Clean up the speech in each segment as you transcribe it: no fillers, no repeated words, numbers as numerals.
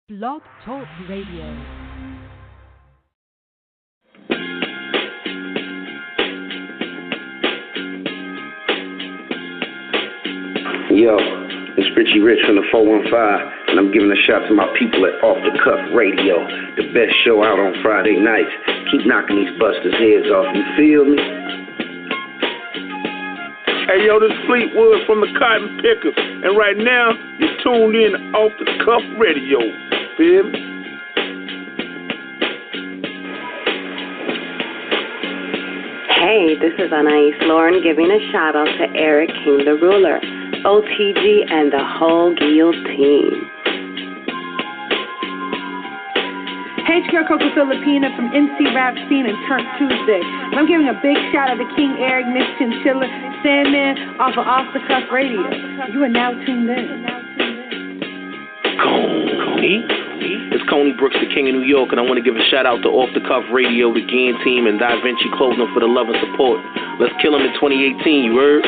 Blog Talk Radio. Yo, it's Richie Rich from the 415, and I'm giving a shout to my people at Off the Cuff Radio, the best show out on Friday nights. Keep knocking these busters' heads off, you feel me? Hey, yo, this Fleetwood from the Cotton Pickers, and right now, you're tuned in to Off the Cuff Radio. Feel me? Hey, this is Anais Lauren giving a shout out to Eric King the Ruler, OTG, and the whole guillotine. Hey, it's your Coco Filipina from NC Rap Scene and Turn Tuesday. And I'm giving a big shout out to King Eric, Miss Chinchilla, Sandman, off of Off the Cuff Radio. You are now tuned in. Coney? It's Coney Brooks, the King of New York, and I want to give a shout out to Off the Cuff Radio, the Gian Team, and Da Vinci Clothing for the love and support. Let's kill them in 2018, you heard?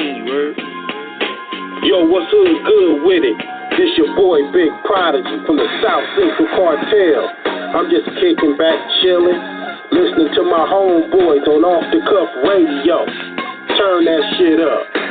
Yo, what's good with it? This your boy, Big Prodigy, from the South Central Cartel. I'm just kicking back, chilling, listening to my homeboys on Off the Cuff Radio. Turn that shit up.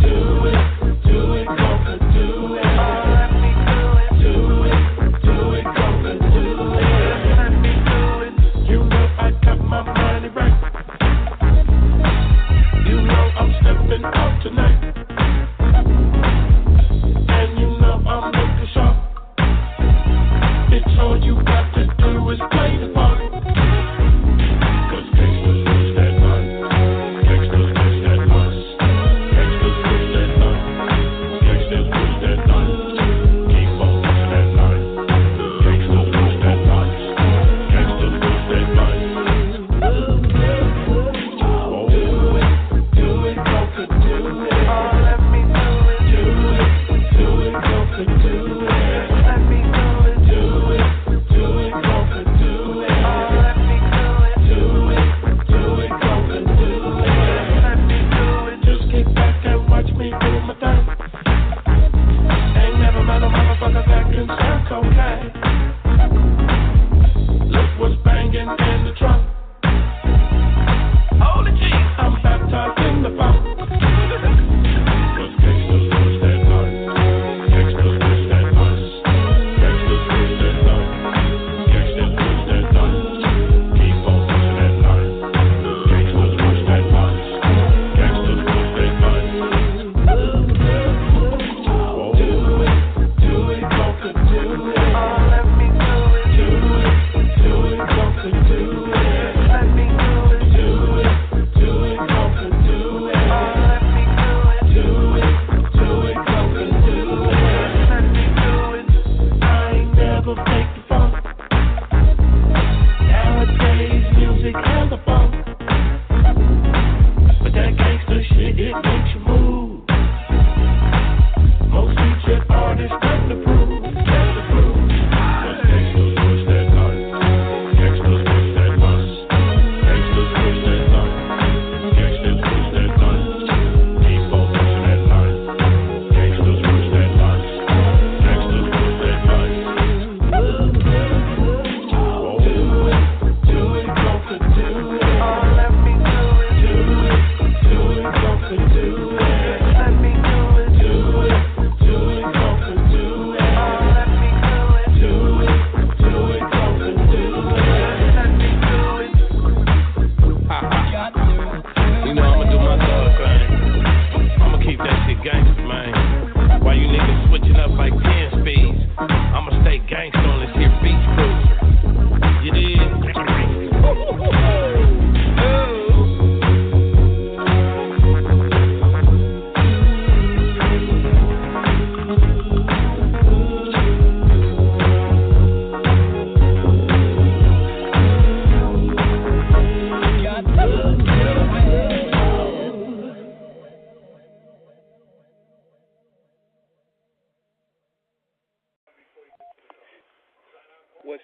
Do it.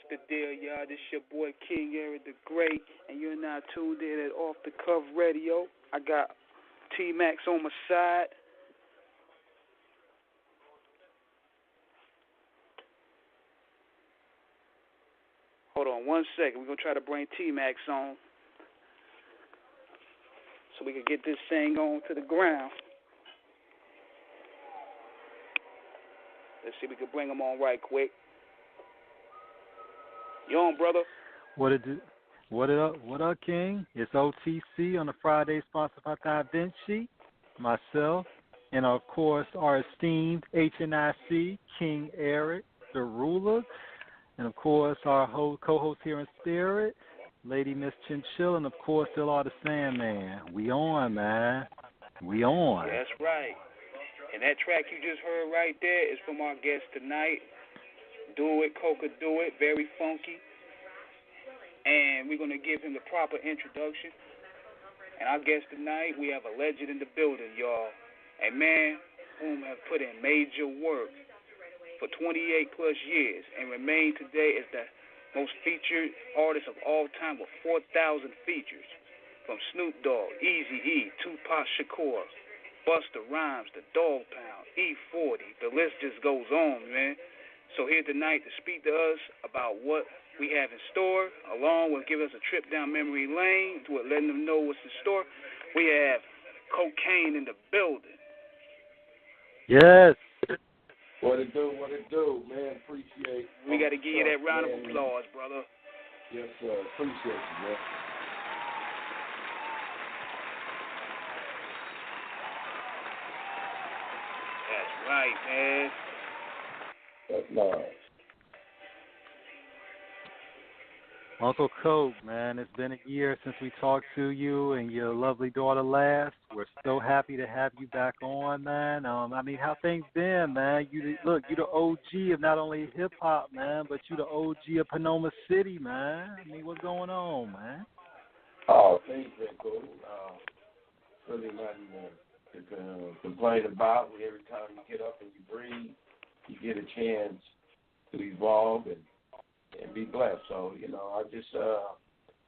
the deal, y'all? This your boy King Eric the Great, and you're now tuned in at Off the Cuff Radio. I got T-Max on my side. Hold on one second. We're going to try to bring T-Max on so we can get this thing on to the ground. Let's see if we can bring him on right quick. You on, brother? What up, King? It's OTC on the Friday, sponsored by Da Vinci, myself, and of course our esteemed HNIC, King Eric, the ruler, and of course our co-host here in spirit, Lady Miss Chinchilla, and of course still all the Sandman. We on, man. We on. Yeah, that's right. And that track you just heard right there is from our guest tonight. Do It, Coca Do It, very funky. And we're going to give him the proper introduction. And our guest tonight, we have a legend in the building, y'all. A man whom have put in major work for 28 plus years and remain today as the most featured artist of all time with 4,000 features. From Snoop Dogg, Eazy-E, Tupac Shakur, Busta Rhymes, the Dog Pound, E40. The list just goes on, man. So here tonight to speak to us about what we have in store, along with giving us a trip down memory lane, to letting them know what's in store. We have Kokane in the building. Yes. What it do, man. Appreciate it. We got to give you that round of applause, brother. Yes, sir. Appreciate you, man. That's right, man. That's nice. Uncle Coke, man, it's been a year since we talked to you and your lovely daughter last. We're so happy to have you back on, man. I mean, how things been, man? You the OG of not only hip hop, man, but you the OG of Panoma City, man. I mean, what's going on, man? Oh, things been cool. Really nothing to complain about. Every time you get up and you breathe, you get a chance to evolve and be blessed. So, I just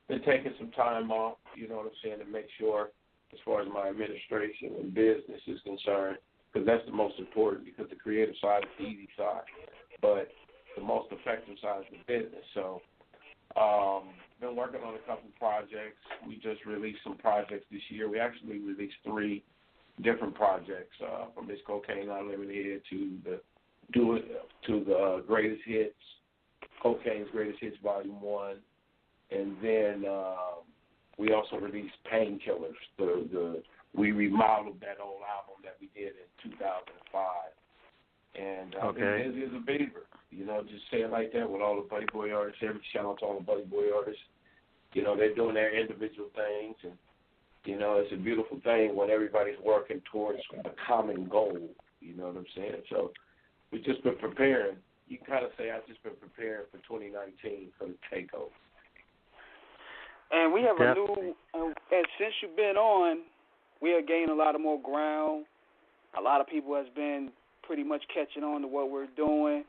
been taking some time off, you know what I'm saying, to make sure as far as my administration and business is concerned, because that's the most important, because the creative side is the easy side, but the most effective side is the business. So, been working on a couple projects. We just released some projects this year. We actually released 3 different projects, from Miss Cocaine Unlimited to the Greatest Hits, Cocaine's Greatest Hits Volume 1, and then we also released Painkillers. We remodeled that old album that we did in 2005, and I've been busy as a beaver, just say it like that, with all the Buddy Boy artists. Every shout out to all the Buddy Boy artists. They're doing their individual things, and it's a beautiful thing when everybody's working towards a common goal. You know what I'm saying? So we've just been preparing. You can kind of say I've just been preparing for 2019 for the takeover. And we have a new, and since you've been on, we are gaining a lot of more ground. A lot of people has been pretty much catching on to what we're doing.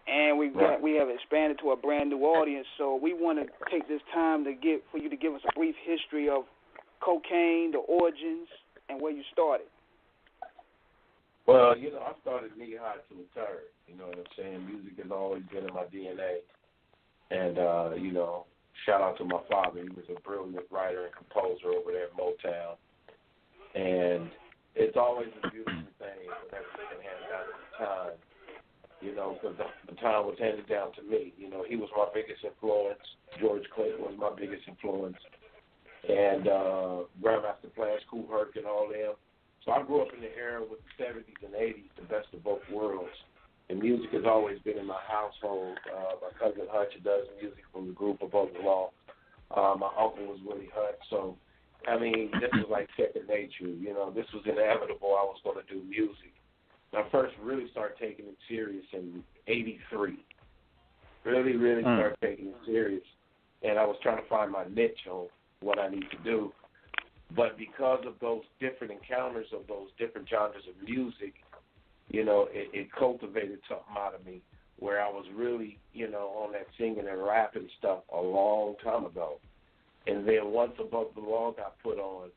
And we have expanded to a brand new audience. So we want to take this time for you to give us a brief history of Kokane, the origins, and where you started. Well, I started knee-high to retire. You know what I'm saying? Music has always been in my DNA. And, shout out to my father. He was a brilliant writer and composer over there at Motown. And it's always a beautiful thing when everything handed down at the time, because the baton was handed down to me. He was my biggest influence. George Clinton was my biggest influence. And Grandmaster Flash, Kool Herc, and all them. So I grew up in the era with the 70s and 80s, the best of both worlds. And music has always been in my household. My cousin Hutch does music from the group Above the Law. My uncle was Willie Hutch. So, this was like second nature. This was inevitable. I was going to do music. I first really started taking it serious in 83. Really started taking it serious. And I was trying to find my niche on what I need to do. But because of those different encounters of those different genres of music, it cultivated something out of me where I was really, on that singing and rapping stuff a long time ago. And then once Above the Law got put on,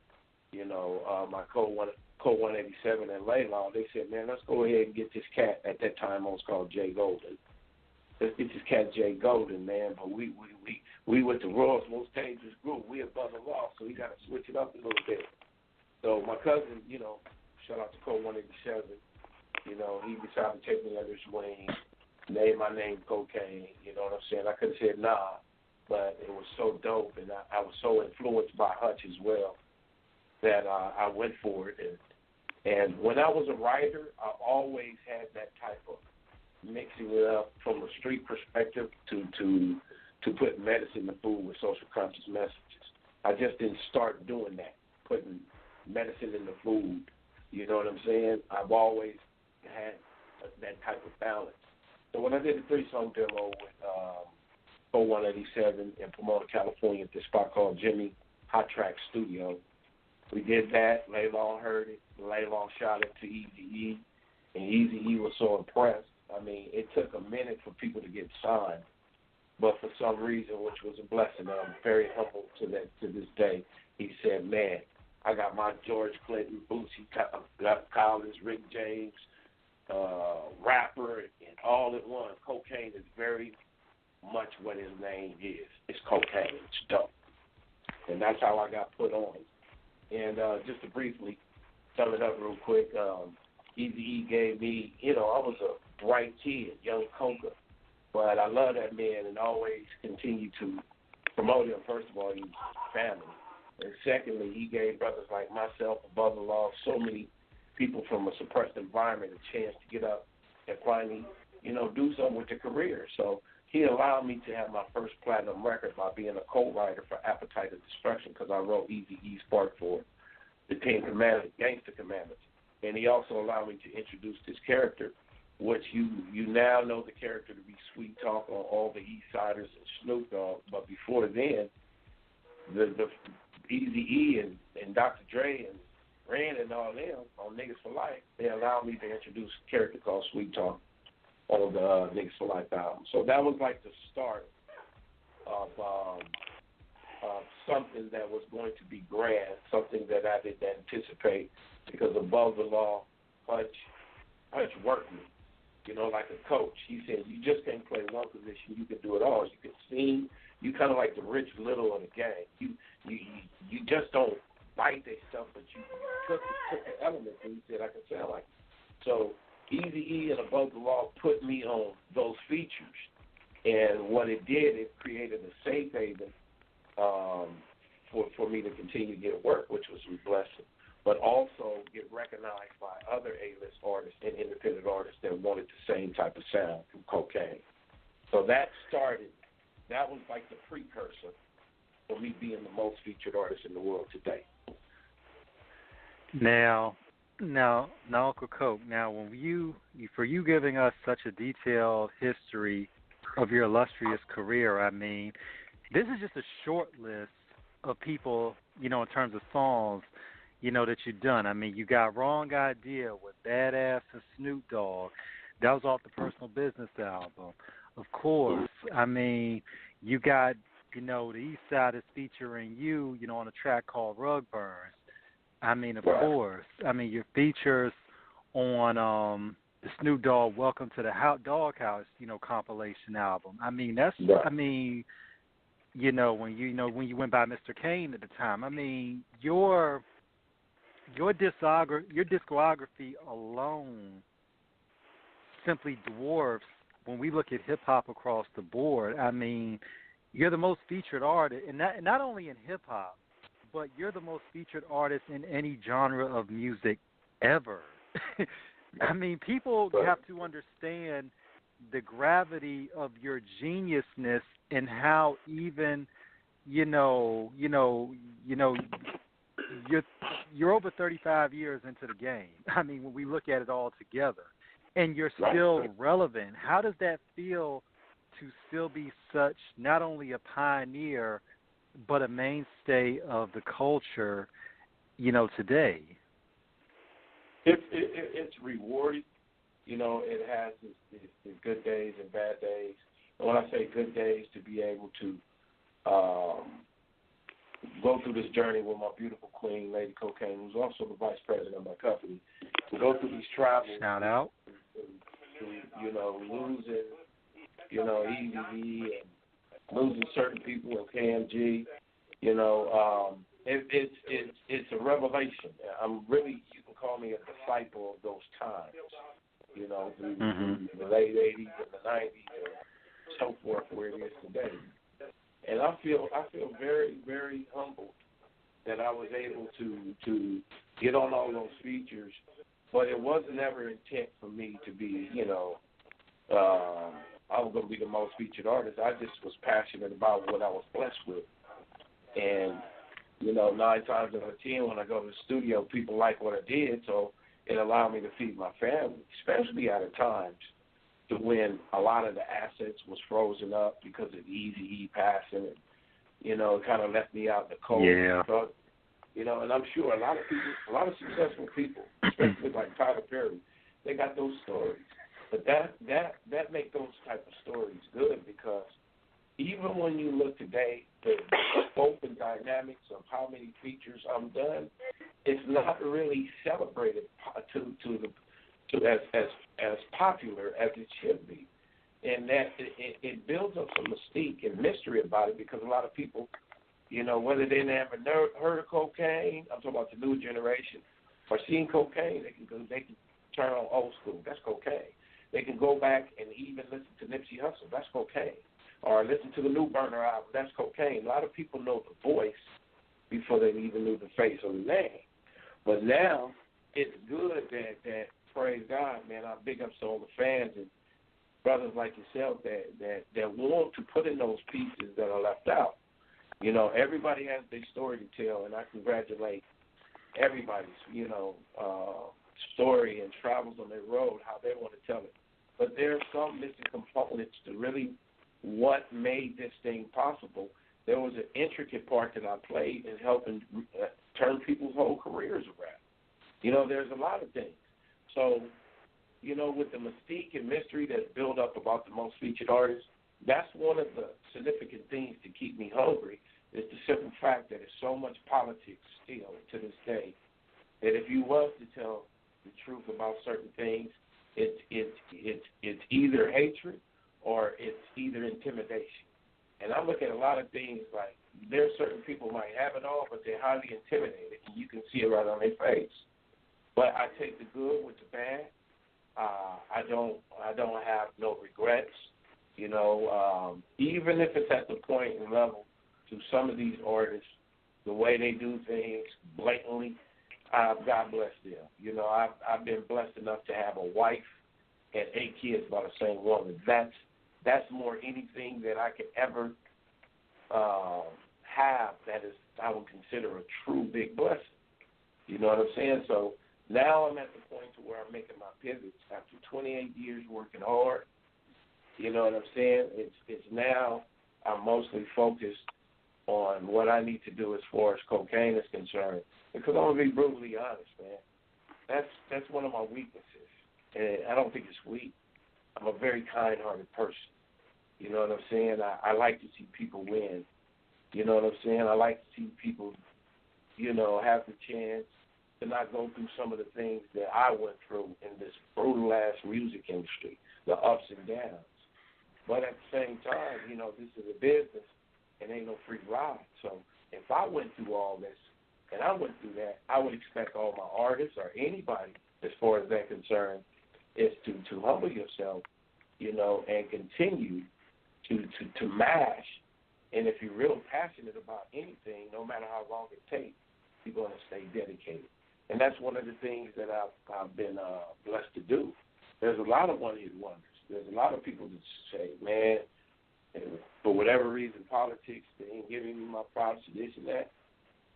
my Code 187 and Laylaw, they said, man, let's go ahead and get this cat. At that time, I was called Jay Golden. Let's get this cat Jay Golden, man. But we with the Royals' most dangerous group. We Above the Law, so we got to switch it up a little bit. So my cousin, shout out to Code 187, he decided to take me under his wing, name my name Kokane, you know what I'm saying? I could have said nah, but it was so dope, and I was so influenced by Hutch as well that I went for it. And when I was a writer, I always had that type of mixing it up from a street perspective to put medicine in food with social conscious messages. I just didn't start doing that, putting medicine in the food. You know what I'm saying? I've always had that type of balance. So when I did the 3-song demo with 187 in Pomona, California, at this spot called Jimmy Hot Track Studio, we did that. Laylaw heard it. Laylaw shot it to Eazy-E, and Eazy-E was so impressed. I mean, it took a minute for people to get signed, but for some reason, which was a blessing, I'm very humble to this day, he said, man, I got my George Clinton, Bootsy Collins, Rick James, rapper, and all at one. Cocaine is very much what his name is. It's cocaine. It's dope. And that's how I got put on. And just to briefly sum it up real quick, Eazy-E gave me, I was a bright kid, young Coca, but I love that man and always continue to promote him. First of all, he's family. And secondly, he gave brothers like myself, Above the Law, so many people from a suppressed environment a chance to get up and finally, do something with their career. So he allowed me to have my first platinum record by being a co-writer for Appetite of Destruction, because I wrote Eazy-E's part for the Ten Commandments, Gangster Commandments. And he also allowed me to introduce this character, which you now know the character to be Sweet Talk on all the East Siders and Snoop Dogg. But before then, the Eazy-E and Dr. Dre and Ren and all them on Niggas for Life, they allowed me to introduce a character called Sweet Talk on the Niggas for Life album. So that was like the start of something that was going to be grand, something that I didn't anticipate, because Above the Law, Hutch worked me, like a coach. He said, you just can't play one position, you can do it all. You can sing, you kind of like the Rich Little of the gang. You just don't bite their stuff, but you took the elements, and he said, I can sound like it. So Eazy-E and Above the Law put me on those features. And what it did, it created a safe haven for me to continue to get work, which was a blessing, but also get recognized by other A-list artists and independent artists that wanted the same type of sound from Cocaine. So that was like the precursor for me being the most featured artist in the world today. Now, Uncle Coke, when you giving us such a detailed history of your illustrious career, I mean, this is just a short list of people, in terms of songs, that you've done. I mean, you got Wrong Idea with Badass and Snoop Dogg. That was off the Personal Business album. Of course, I mean, you got, the East Side is featuring you, on a track called Rug Burns. I mean, of course. I mean, your features on the Snoop Dogg Welcome to the Doghouse, compilation album. I mean, that's, I mean, when you went by Mr. Kane at the time. I mean, your discography alone simply dwarfs when we look at hip hop across the board. I mean, you're the most featured artist, and not only in hip hop, but you're the most featured artist in any genre of music ever. I mean, people have to understand the gravity of your geniusness and how even, you're over 35 years into the game. I mean, when we look at it all together, and you're still relevant. How does that feel to still be such, not only a pioneer, but a mainstay of the culture, today? It's rewarding you know, it has its good days and bad days. And when I say good days, to be able to go through this journey with my beautiful queen, Lady Kokane, who's also the vice president of my company, to go through these travels. Shout out. You know, losing, you know, Easy and losing certain people in KMG, you know, it's a revelation. I'm really, you can call me a disciple of those times, you know, through the late 80s and the 90s and so forth, where it is today. And I feel very, very humbled that I was able to get on all those features, but it wasn't ever intent for me to be, you know, I was going to be the most featured artist. I just was passionate about what I was blessed with. And, you know, 9 times out of 10 when I go to the studio, people like what I did, so it allowed me to feed my family, especially at times to when a lot of the assets was frozen up because of Eazy-E passing. And, you know, it kind of left me out in the cold. Yeah. So, you know, and I'm sure a lot of people, a lot of successful people, especially like Tyler Perry, they got those stories. But that make those type of stories good, because even when you look today, the scope and dynamics of how many features I'm done, it's not really celebrated as popular as it should be. And that it builds up some mystique and mystery about it, because a lot of people, you know, whether they never heard of Kokane, I'm talking about the new generation, or seen Kokane, they can turn on old school. That's Kokane. They can go back and even listen to Nipsey Hussle. That's Kokane. Or listen to the New Burner album. That's Kokane. A lot of people know the voice before they even knew the face or the name. But now it's good that praise God, man, I big up to all the fans and brothers like yourself that want to put in those pieces that are left out. You know, everybody has their story to tell, and I congratulate everybody's, you know, story and travels on their road, how they want to tell it. But there are some missing components to really what made this thing possible. There was an intricate part that I played in helping turn people's whole careers around. You know, there's a lot of things. So, you know, with the mystique and mystery that's built up about the most featured artists, that's one of the significant things to keep me hungry, is the simple fact that there's so much politics still to this day that if you was to tell the truth about certain things, it's either hatred or it's either intimidation. And I look at a lot of things like there's certain people might have it all, but they're highly intimidated, and you can see it right on their face. But I take the good with the bad. I don't have no regrets. You know, even if it's at the point and level to some of these artists, the way they do things blatantly, God bless them. You know, I've been blessed enough to have a wife and 8 kids by the same woman. That's more anything that I could ever have that is, I would consider a true big blessing. You know what I'm saying? So now I'm at the point to where I'm making my pivots after 28 years working hard. You know what I'm saying? It's now I'm mostly focused on what I need to do as far as Kokane is concerned. Because I'm gonna be brutally honest, man. That's one of my weaknesses, and I don't think it's weak. I'm a very kind-hearted person. You know what I'm saying? I like to see people win. You know what I'm saying? I like to see people, you know, have the chance to not go through some of the things that I went through in this brutal-ass music industry, the ups and downs. But at the same time, you know, this is a business and ain't no free ride. So if I went through all this and I went through that, I would expect all my artists or anybody, as far as they're concerned, is to humble yourself, you know, and continue to mash. And if you're real passionate about anything, no matter how long it takes, you're going to stay dedicated. And that's one of the things that I've been blessed to do. There's a lot of one-hit wonders. There's a lot of people that say, man, for whatever reason, politics, they ain't giving me my props to this and that.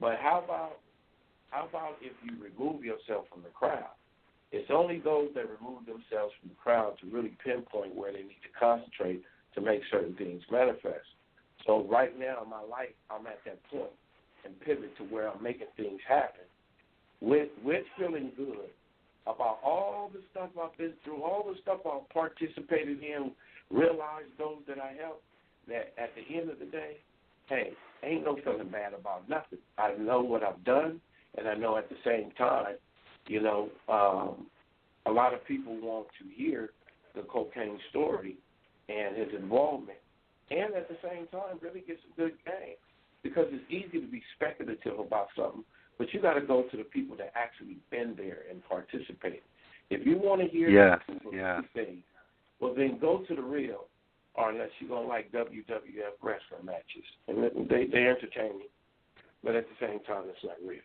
But how about if you remove yourself from the crowd? It's only those that remove themselves from the crowd to really pinpoint where they need to concentrate to make certain things manifest. So right now in my life, I'm at that point and pivot to where I'm making things happen with feeling good about all the stuff I've been through, all the stuff I've participated in, realize those that I helped, that at the end of the day, hey, ain't no feeling bad about nothing. I know what I've done, and I know at the same time, you know, a lot of people want to hear the Kokane story and his involvement, and at the same time really get some good game, because it's easy to be speculative about something, but you got to go to the people that actually been there and participated. If you want to hear these things, well, then go to the real, or unless you're going to like WWF wrestling matches. And they entertain you, but at the same time, it's not real.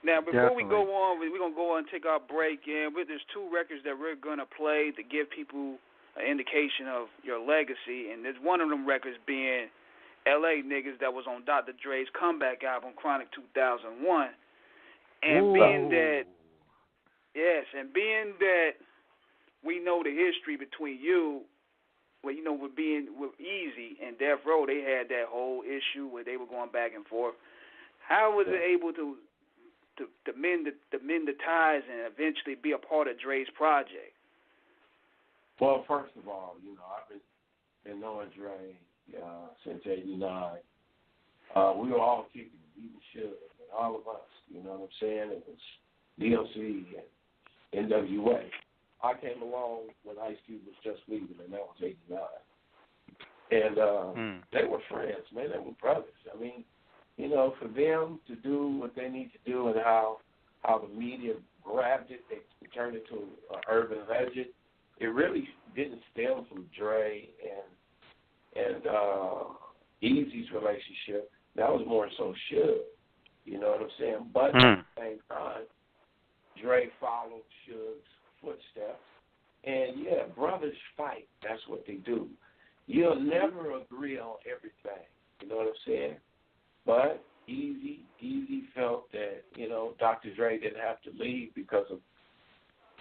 Now, before we go on, we're going to go on and take our break. And there's two records that we're going to play to give people an indication of your legacy. And there's one of them records being L.A. Niggas that was on Dr. Dre's comeback album, Chronic 2001. And being that we know the history between you, well, you know, with Easy and Death Row, they had that whole issue where they were going back and forth. How was it able to mend the ties and eventually be a part of Dre's project? Well, first of all, you know, I've been knowing Dre since '89. We were all kicking, even Suge, and all of us. You know what I'm saying? It was DLC and NWA. I came along when Ice Cube was just leaving, and that was '89. And they were friends, man. They were brothers. I mean, you know, for them to do what they need to do and how the media grabbed it, they turned it to an urban legend. It really didn't stem from Dre and Eazy's relationship. That was more so Suge. You know what I'm saying? But at the same time, Dre followed Suge's footsteps. And, yeah, brothers fight. That's what they do. You'll never agree on everything. You know what I'm saying? But Easy felt that, you know, Dr. Dre didn't have to leave because of,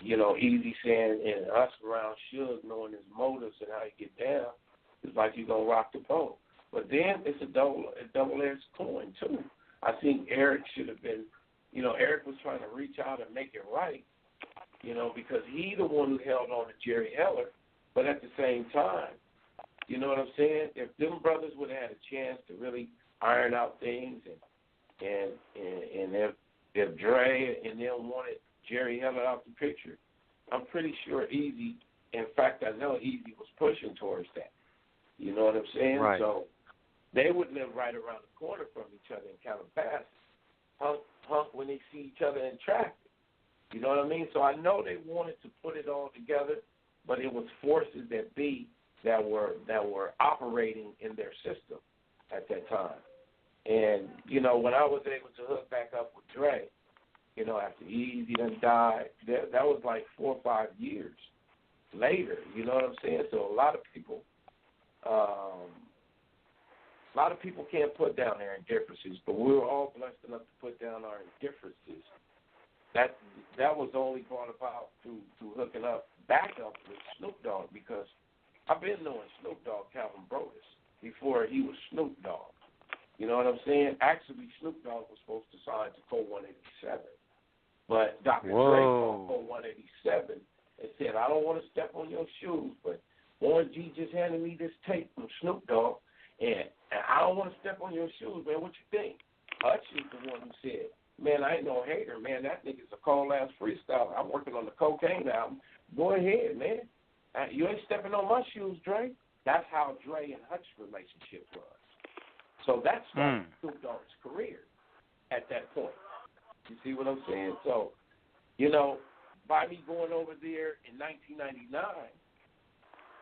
you know, Easy saying, and us around Suge knowing his motives and how he get down, it's like you're going to rock the boat. But then it's a double-edged coin, too. I think Eric should have been, you know, Eric was trying to reach out and make it right, you know, because he the one who held on to Jerry Heller. But at the same time, you know what I'm saying? If them brothers would have had a chance to really iron out things, and if Dre and them wanted Jerry Heller out the picture, I'm pretty sure Easy, in fact, I know Easy was pushing towards that. You know what I'm saying? Right. So they would live right around the corner from each other in Calabasas, hunk when they see each other in traffic. You know what I mean? So I know they wanted to put it all together, but it was forces that were operating in their system at that time. And, you know, when I was able to hook back up with Dre, you know, after Easy done died, that was like 4 or 5 years later. You know what I'm saying? So a lot of people can't put down their indifferences, but we were all blessed enough to put down our indifferences. That was only brought about through hooking back up with Snoop Dogg, because I've been knowing Snoop Dogg, Calvin Brodus, before he was Snoop Dogg. You know what I'm saying? Actually, Snoop Dogg was supposed to sign to Code 187, but Dr. Dre called Code 187 and said, I don't want to step on your shoes, but Warren G just handed me this tape from Snoop Dogg, and I don't want to step on your shoes, man. What you think? Hutch is the one who said, man, I ain't no hater, man. That nigga's a cold-ass freestyler. I'm working on the Kokane album. Go ahead, man. You ain't stepping on my shoes, Dre. That's how Dre and Hutch's relationship was. So that started Snoop Dogg's career at that point. You see what I'm saying? So, you know, by me going over there in 1999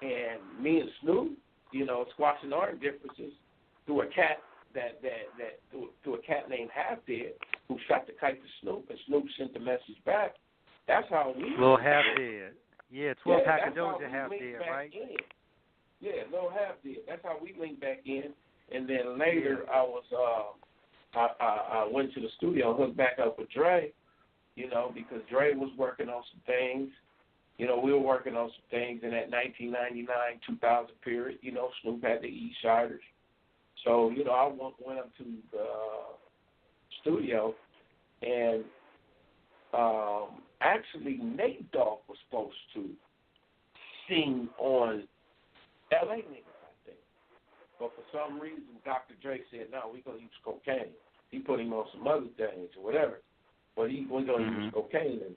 and me and Snoop, you know, squashing our differences through a cat through a cat named Half Dead, who shot the kite to Snoop, and Snoop sent the message back. That's how we Little Half Dead. Yeah, 12 pack of Doja Half Dead, right? Yeah, Little Half Dead. That's how we linked back in. And then later, I went to the studio and hooked back up with Dre, you know, because Dre was working on some things. You know, we were working on some things in that 1999-2000 period. You know, Snoop had the East Siders. So, you know, I went up to the studio, and actually Nate Dogg was supposed to sing on L.A. Niggas, I think. But for some reason, Dr. Dre said, no, we're going to use Kokane. He put him on some other things or whatever. But we're going to use Kokane. And,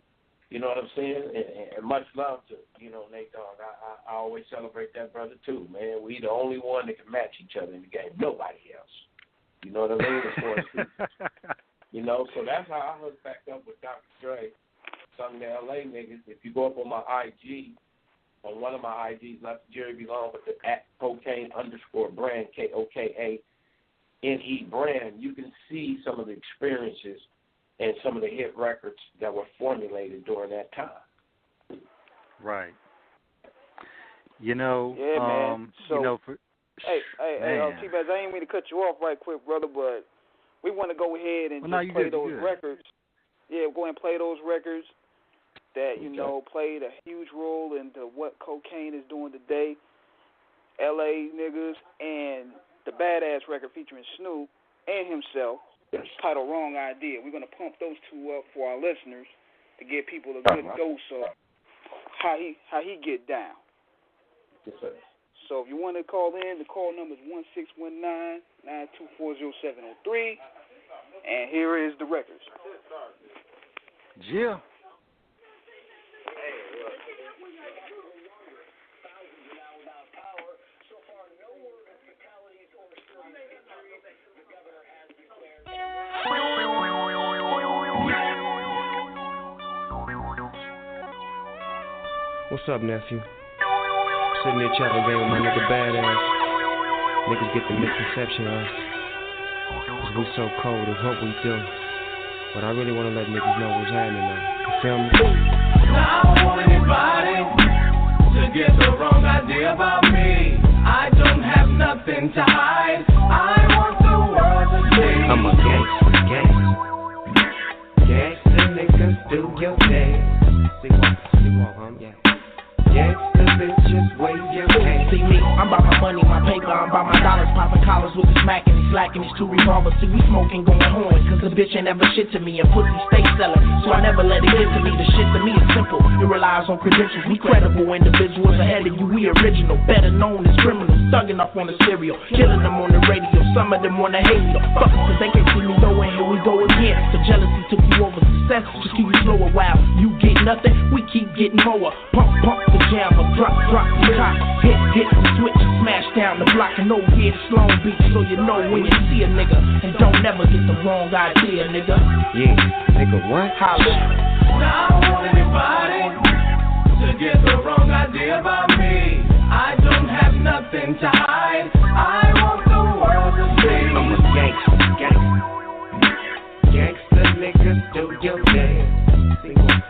you know what I'm saying? And much love to, Nate Dogg. I always celebrate that brother, too, man. We the only one that can match each other in the game. Nobody else. You know what I mean? So that's how I hooked back up with Dr. Dre, sung the L.A. Niggas. If you go up on my IG, on one of my IGs, not Jerry B. Long, but the @Kokane_brand, KOKANE brand, you can see some of the experiences and some of the hit records that were formulated during that time. Right. Man. So, hey, T-Baz, I ain't mean to cut you off right quick, brother, but we want to go ahead and just play those records. Yeah, go ahead and play those records that, played a huge role into what Kokane is doing today. L.A. Niggas and the Badass record featuring Snoop and himself, titled Wrong Idea. We're going to pump those two up for our listeners to give people a good dose of how he get down. Yes, sir. So if you want to call in, the call number is 1-619-924-0703. And here is the records. Yeah. What's up, nephew? Sitting there chatting game with my nigga Badass. Niggas get the misconception of us. Cause we so cold, it's what we do. But I really wanna let niggas know what's happening now. You feel me? I don't want anybody to get the wrong idea about me. I don't have nothing to hide. I want the world to see. I'm a gangsta niggas, do your thing. See what, yeah. Gangsta bitches, wave your hand. See me, I'm about my money, my paper, I'm about my dollars. Popping collars with the smacking, he's slacking, these two revolvers. See, we smoking, going horn, cause the bitch ain't never shit to me. And pussy stay selling, so I never let it get to me. The shit to me is simple, it relies on credentials. We credible individuals ahead of you, we original. Better known as criminals, thugging up on the stereo, killing them on the radio. Some of them wanna hate me, fuck cause they can't see me though, and here we go again. The jealousy took you over success, just keep you slow a while. You get nothing, we keep getting more. Pump the jammer, drop the top, hit the switch, smash down the block, and over here it's Long Beach, so you know when you see a nigga, and don't never get the wrong idea, nigga. Yeah, nigga, what? Holla. Now I want anybody to get the wrong idea about me. I don't have nothing to hide. I want the world to see. I'm a gangsta niggas, do your dance. See what?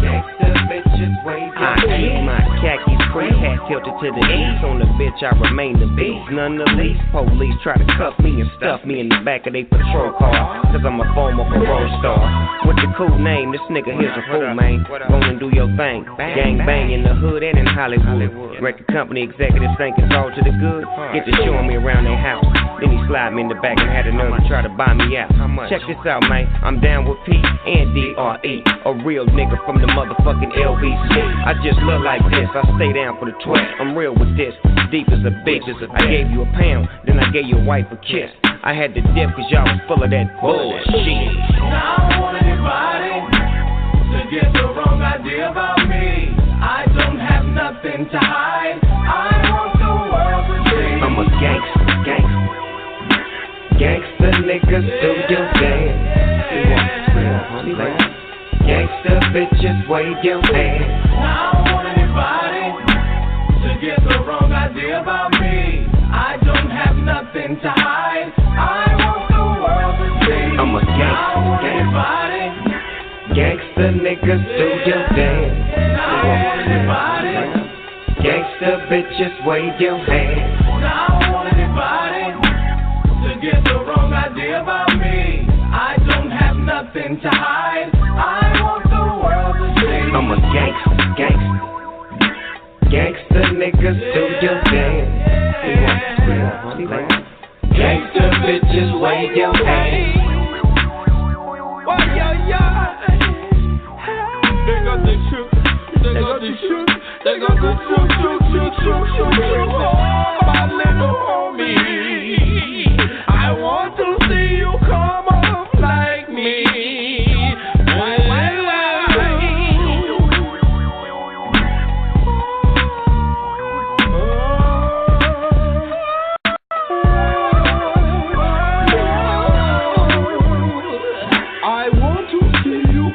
Gangsta bitches, wave your hand. I keep my khakis free, hat tilted to the east. On the bitch, I remain the beast. None the least, police try to cuff me and stuff me in the back of they patrol car. Cause I'm a former parole star. With the cool name, this nigga here's a fool, man. Go and do your thing. Gang bang in the hood and in Hollywood. Record company executives think it's all to the good. Get to showing me around their house. Then he slide me in the back and had a nerve to try to buy me out. Check this out, man. I'm down with P and DRE. A real nigga from the motherfucking LBC. I just look like this. I stay down for the 12. I'm real with this. Deep as a bitch. I gave you a pound, then I gave your wife a kiss. I had to dip cause y'all was full of that bullshit. Now I don't want anybody to get the wrong idea about me. I don't have nothing to hide. I want the world to see. I'm a gangsta niggas, do your dance. See what? Gangsta bitches, wave your hand. Now I want anybody to get the wrong idea about me. I don't have nothing to hide. I want the world to see. I'm a gangsta niggas, do your dance. Now I want anybody. Gangsta bitches, wave your hand. Now I want anybody to get the wrong idea about me. I don't have nothing to hide. I want the world to see. I'm a gangsta niggas, do your dance. Gangsta bitches, wave your hand. Why, yo, yo. They gon' go shoot, my little homie. I want to see you come up like me.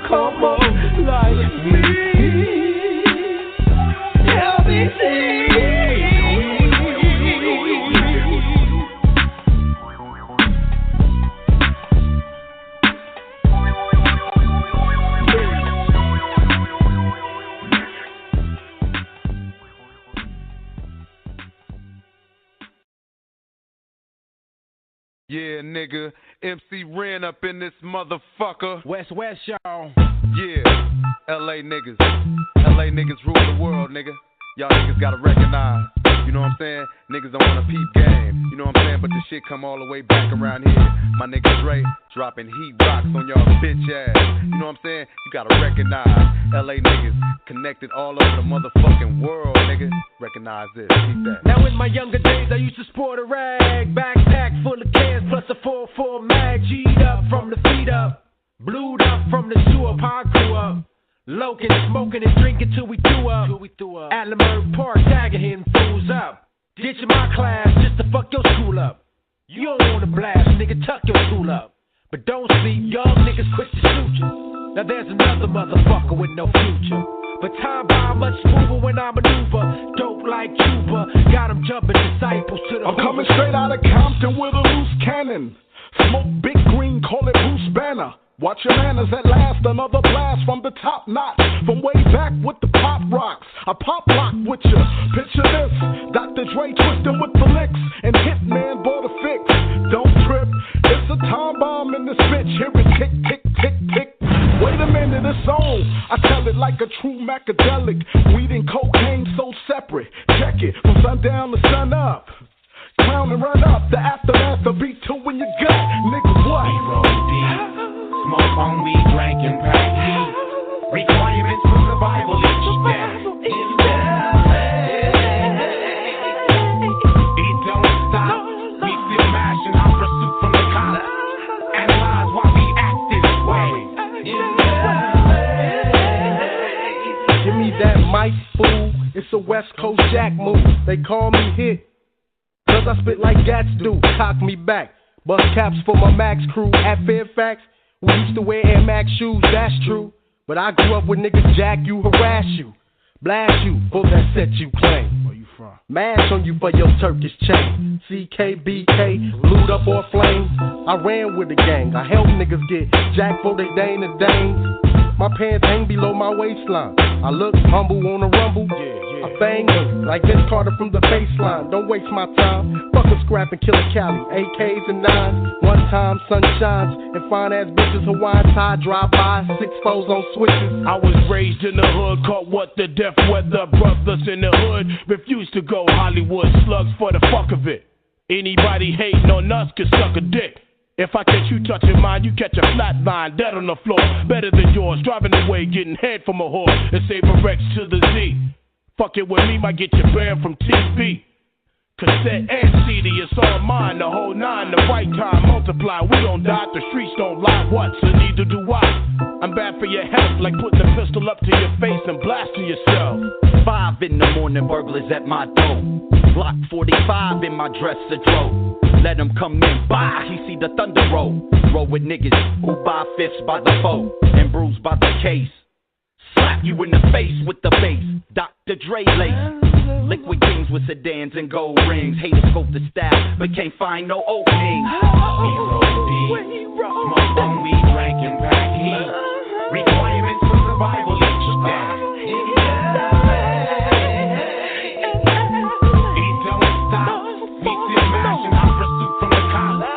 Come on, like me. Yeah, nigga. MC Ren up in this motherfucker. West, y'all. Yeah. LA niggas. LA niggas rule the world, nigga. Y'all niggas gotta recognize. You know what I'm saying? Niggas don't wanna peep game. You know what I'm saying? But the shit come all the way back around here. My nigga Dre dropping heat rocks on y'all bitch ass. You know what I'm saying? You gotta recognize. LA niggas connected all over the motherfucking world, nigga. Recognize this. Keep that. Now in my younger days I used to sport a rag. Backpack full of cans plus a 4-4 mag. G'd up from the feet up. Blued up from the sewer. I grew up. Loking, smoking and drinking till we threw up. At Lamert Park, tagging hitting fools up. Ditching my class just to fuck your school up. You don't wanna blast, nigga, tuck your school up. But don't sleep, young niggas quick to shoot you. Now there's another motherfucker with no future. But time by much smoother when I maneuver. Dope like Cuba, got them jumping disciples to the I'm coming straight out of Compton with a loose cannon. Smoke big green, call it Bruce Banner. Watch your manners at last, another blast from the top notch. From way back with the pop rocks, I pop lock with ya. Picture this, Dr. Dre twisting with the licks, and Hitman bought a fix. Don't trip, it's a time bomb in this bitch. Hear it tick, tick, tick, tick. Wait a minute, it's on. I tell it like a true macadelic. Weed and cocaine so separate. Check it, from sundown to sun up. Crown and run up, the aftermath, the beat two in your gut. Nigga, what? We roll deep. Smoke on weed, drink and pack heat. Requirements for survival each day. It don't stop. We still mashing our pursuit from the cops. Analyze why we act this way. Give me that mic, fool. It's a West Coast Jack move. They call me hit. Cause I spit like Gats do. Cock me back. Bust caps for my Max crew at Fairfax. We used to wear Air Max shoes, that's true. But I grew up with niggas jack you, harass you, blast you for that set you claim. Where you from? Mash on you for your Turkish chain. CKBK, blued up or flames. I ran with the gang. I helped niggas get jacked for they Dane and Danes. My pants hang below my waistline. I look humble on a rumble. I bang like Vince Carter from the baseline. Don't waste my time. Fuck a scrap and kill a Cali. AKs and 9s. One time sun shines and fine ass bitches Hawaiian tie drive by. 6 foes on switches. I was raised in the hood, caught what the death weather. Brothers in the hood refuse to go Hollywood slugs for the fuck of it. Anybody hating on us can suck a dick. If I catch you touching mine, you catch a flat line, dead on the floor. Better than yours, driving away, getting head from a whore. And save a Rex to the Z. Fuck it with me, might get you banned from TV. Cassette and CD, it's all mine. The whole 9, the right time, multiply. We don't die, the streets don't lie. What? So neither do I. I'm bad for your health, like putting a pistol up to your face and blasting yourself. 5 in the morning, burglars at my door. Block 45 in my dresser drawer. Let him come in, bye, he see the thunder roll. Roll with niggas who buy fifths by the foe and bruised by the case. Slap you in the face with the bass. Dr. Dre lace. Liquid kings with sedans and gold rings. Haters scope the style, but can't find no openings. We roll deep. Smoke on weed, drink and pack heat. Requirements for survival each day. It don't stop. We still mashing our pursuit from the cops.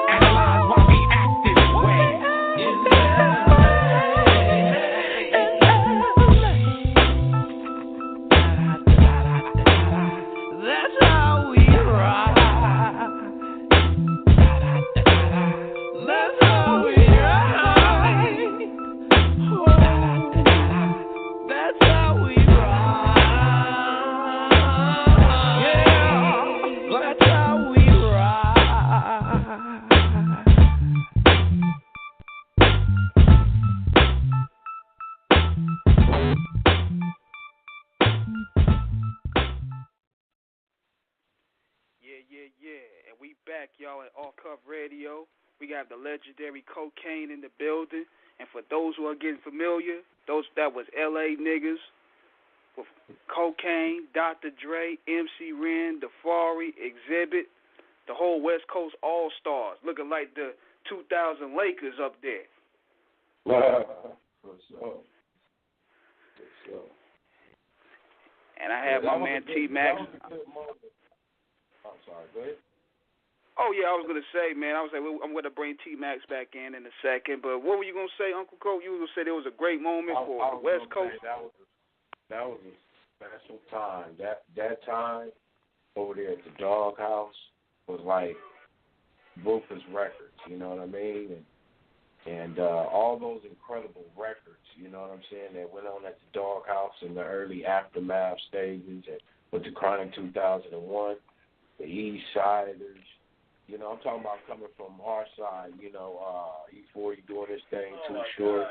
Analyze why we act this way. That's how we ride. That's how we ride. Yeah, and we back, y'all, at Off Cuff Radio. We got the legendary Kokane in the building. And for those who are getting familiar, that was LA niggas with Kokane, Dr. Dre, MC Ren, Defari, Exhibit, the whole West Coast All-Stars, looking like the 2000 Lakers up there. For sure. And I have my man T-Max. I'm sorry, go ahead. Oh, yeah, I was going to say, man, I'm going to bring T-Max back in a second. But what were you going to say, Uncle Cole? You were going to say there was a great moment for the West Coast? That was a special time. That time over there at the Doghouse was like Rufus Records, you know what I mean? And all those incredible records, you know what I'm saying, that went on at the Doghouse in the early aftermath stages and with the Chronic 2001, the East Siders. You know, I'm talking about coming from our side, you know, E40 doing his thing, Too Short.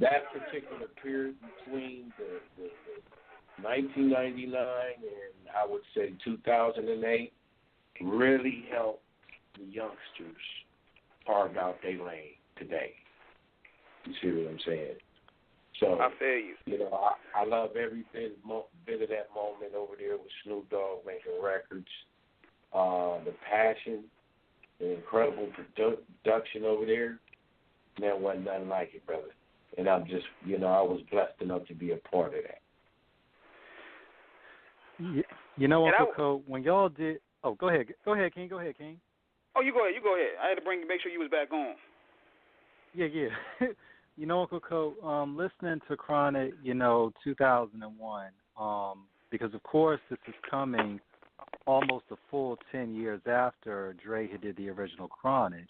That particular period between the 1999 and I would say 2008 really helped the youngsters carve out their lane today. You see what I'm saying? So I feel you. You know, I love every bit of that moment over there with Snoop Dogg making records. The passion, the incredible production over there, there wasn't nothing like it, brother. And I'm just, you know, I was blessed enough to be a part of that. You know, Uncle Cole, when y'all did, go ahead, King. Oh, you go ahead. I had to make sure you was back on. Yeah. You know, Uncle Cole, listening to Chronic, 2001, because of course this is coming almost a full 10 years after Dre had did the original Chronic.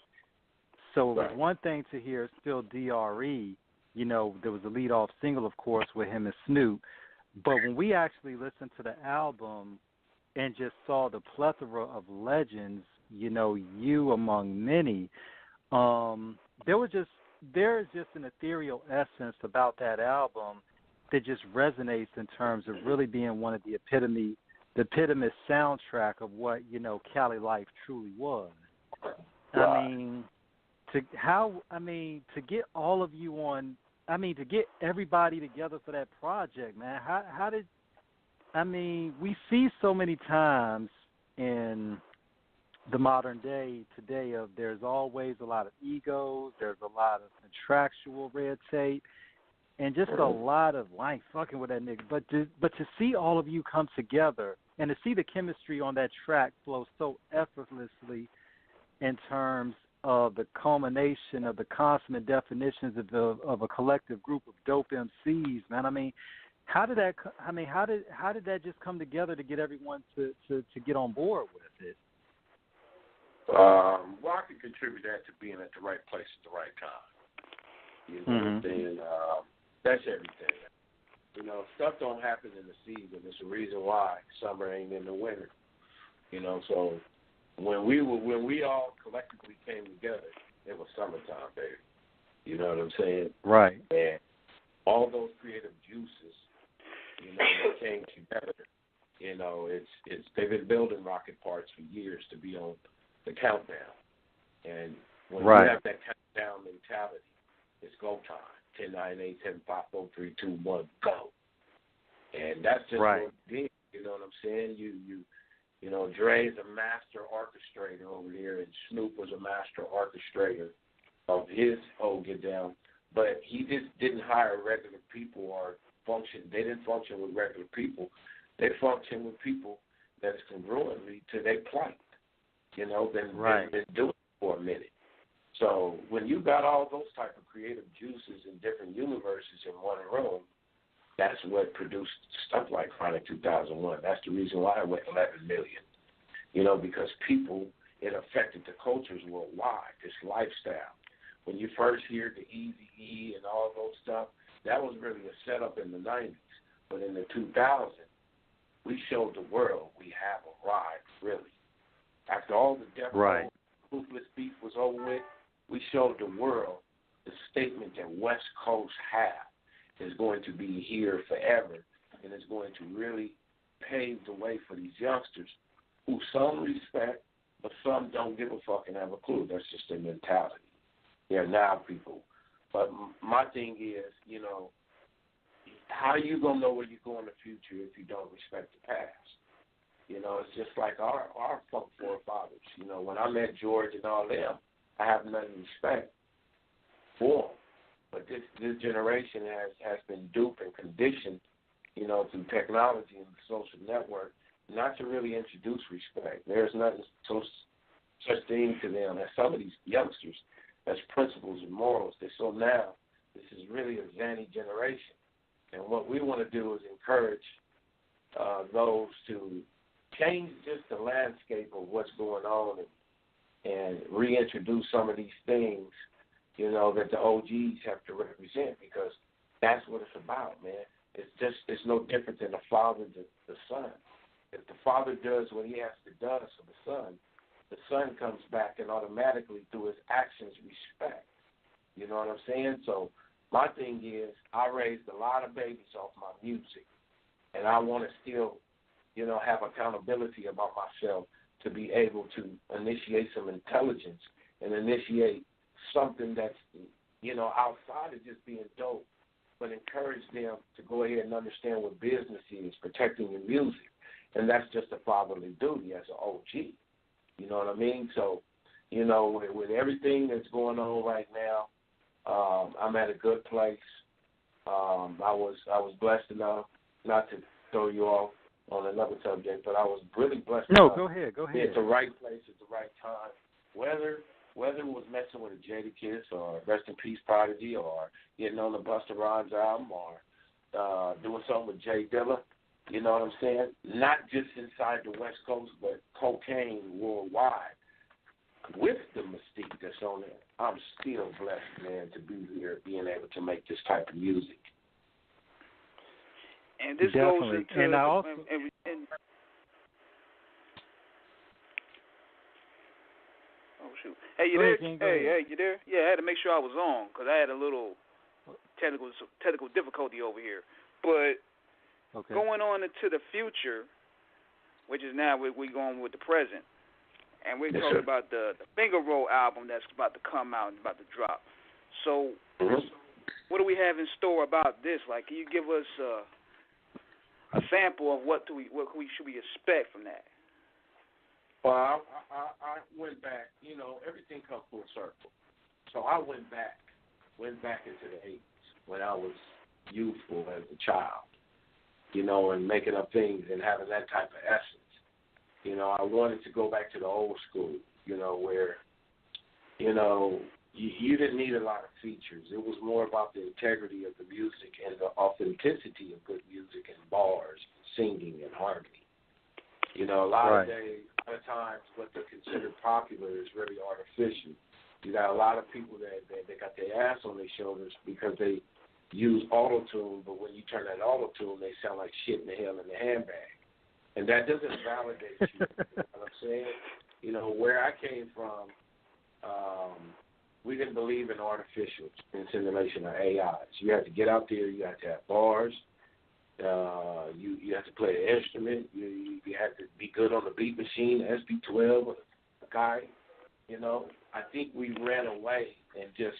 So it was one thing to hear still DRE, there was a lead-off single, of course, with him and Snoop. But when we actually listened to the album and just saw the plethora of legends, you among many, there is just an ethereal essence about that album that just resonates in terms of really being one of the epitome soundtrack of what, Cali life truly was. Right. To get all of you on, to get everybody together for that project, man, how did, we see so many times in the modern day today of there's always a lot of egos, there's a lot of contractual red tape, and just a lot of like fucking with that nigga. But to see all of you come together and to see the chemistry on that track flow so effortlessly in terms of the culmination of the consummate definitions of a collective group of dope MCs, man. How did that just come together to get everyone to get on board with it? Well, I can contribute that to being at the right place at the right time. You know what I'm saying? That's everything. Stuff don't happen in the season. There's a reason why summer ain't in the winter. So when we all collectively came together, it was summertime, baby. You know what I'm saying? Right. And all those creative juices, that came together. They've been building rocket parts for years to be on the countdown. And when you have that countdown mentality, it's go time. 10, 9, 8, 7, 5, 4, 3, 2, 1, go. And that's just what we did. You know what I'm saying? Dre's a master orchestrator over there, and Snoop was a master orchestrator of his whole get down. But he just didn't hire regular people or function. They didn't function with regular people. They functioned with people that's congruently to their plight. Been doing it for a minute. So when you got all those type of creative juices in different universes in one room, that's what produced stuff like Chronic 2001. That's the reason why it went 11 million. Because people, it affected the cultures worldwide, this lifestyle. When you first hear the Eazy-E and all those stuff, that was really a setup in the 90s. But in the 2000s, we showed the world we have arrived, really. After all the death row, ruthless beef was over with, we showed the world the statement that West Coast have is going to be here forever, and it's going to really pave the way for these youngsters who some respect some don't give a fuck and have a clue. That's just their mentality. They're now people. But my thing is, you know, how are you going to know where you go in the future if you don't respect the past? You know, it's just like our funk forefathers. You know, when I met George and all them, I have nothing respect for them. But this generation has been duped and conditioned, you know, through technology and the social network, not to really introduce respect. There's nothing such thing to them as some of these youngsters as principles and morals. They're so now, this is really a zany generation. And what we want to do is encourage those to change just the landscape of what's going on and reintroduce some of these things, you know, that the OGs have to represent, because that's what it's about, man. It's no different than the father to the son. If the father does what he has to do for the son comes back and automatically through his actions respect. You know what I'm saying? So my thing is, I raised a lot of babies off my music, and I want to still, you know, have accountability about myself to be able to initiate some intelligence and initiate something that's, you know, outside of just being dope, but encourage them to go ahead and understand what business is, protecting your music. And that's just a fatherly duty as an OG. You know what I mean? So, you know, with everything that's going on right now, I'm at a good place. I was blessed enough, not to throw you off on another subject, but I was really blessed enough. Go ahead. Be at the right place at the right time. Whether it was messing with a Jadakiss or Rest in Peace Prodigy or getting on the Busta Rhymes album or doing something with Jay Dilla, you know what I'm saying? Not just inside the West Coast, but Kokane worldwide. With the mystique that's on it, I'm still blessed, man, to be here, being able to make this type of music. And this Definitely. goes into and I also, oh shoot! Hey, you there? Hey, you there? Yeah, I had to make sure I was on because I had a little technical difficulty over here. But going on into the future, which is now we're going with the present, and we're talking about the Finger Roll album that's about to come out and about to drop. So, what do we have in store about this? Like, can you give us a sample of what should we expect from that? Well, I went back. You know, everything comes full circle. So I went back into the 80s when I was youthful as a child, you know, and making up things and having that type of essence. You know, I wanted to go back to the old school, you know, where, you know, you didn't need a lot of features. It was more about the integrity of the music and the authenticity of good music and bars, singing and harmony. You know, a lot of times what they're considered popular is really artificial. You got a lot of people that got their ass on their shoulders because they use auto-tune, but when you turn that auto-tune, they sound like shit in the hell in the handbag. And that doesn't validate you. You know what I'm saying? You know, where I came from, we didn't believe in artificial simulation or AIs. You had to get out there. You had to have bars. You had to play an instrument. You had to be good on the beat machine, the SB12 or the guy. You know, I think we ran away and just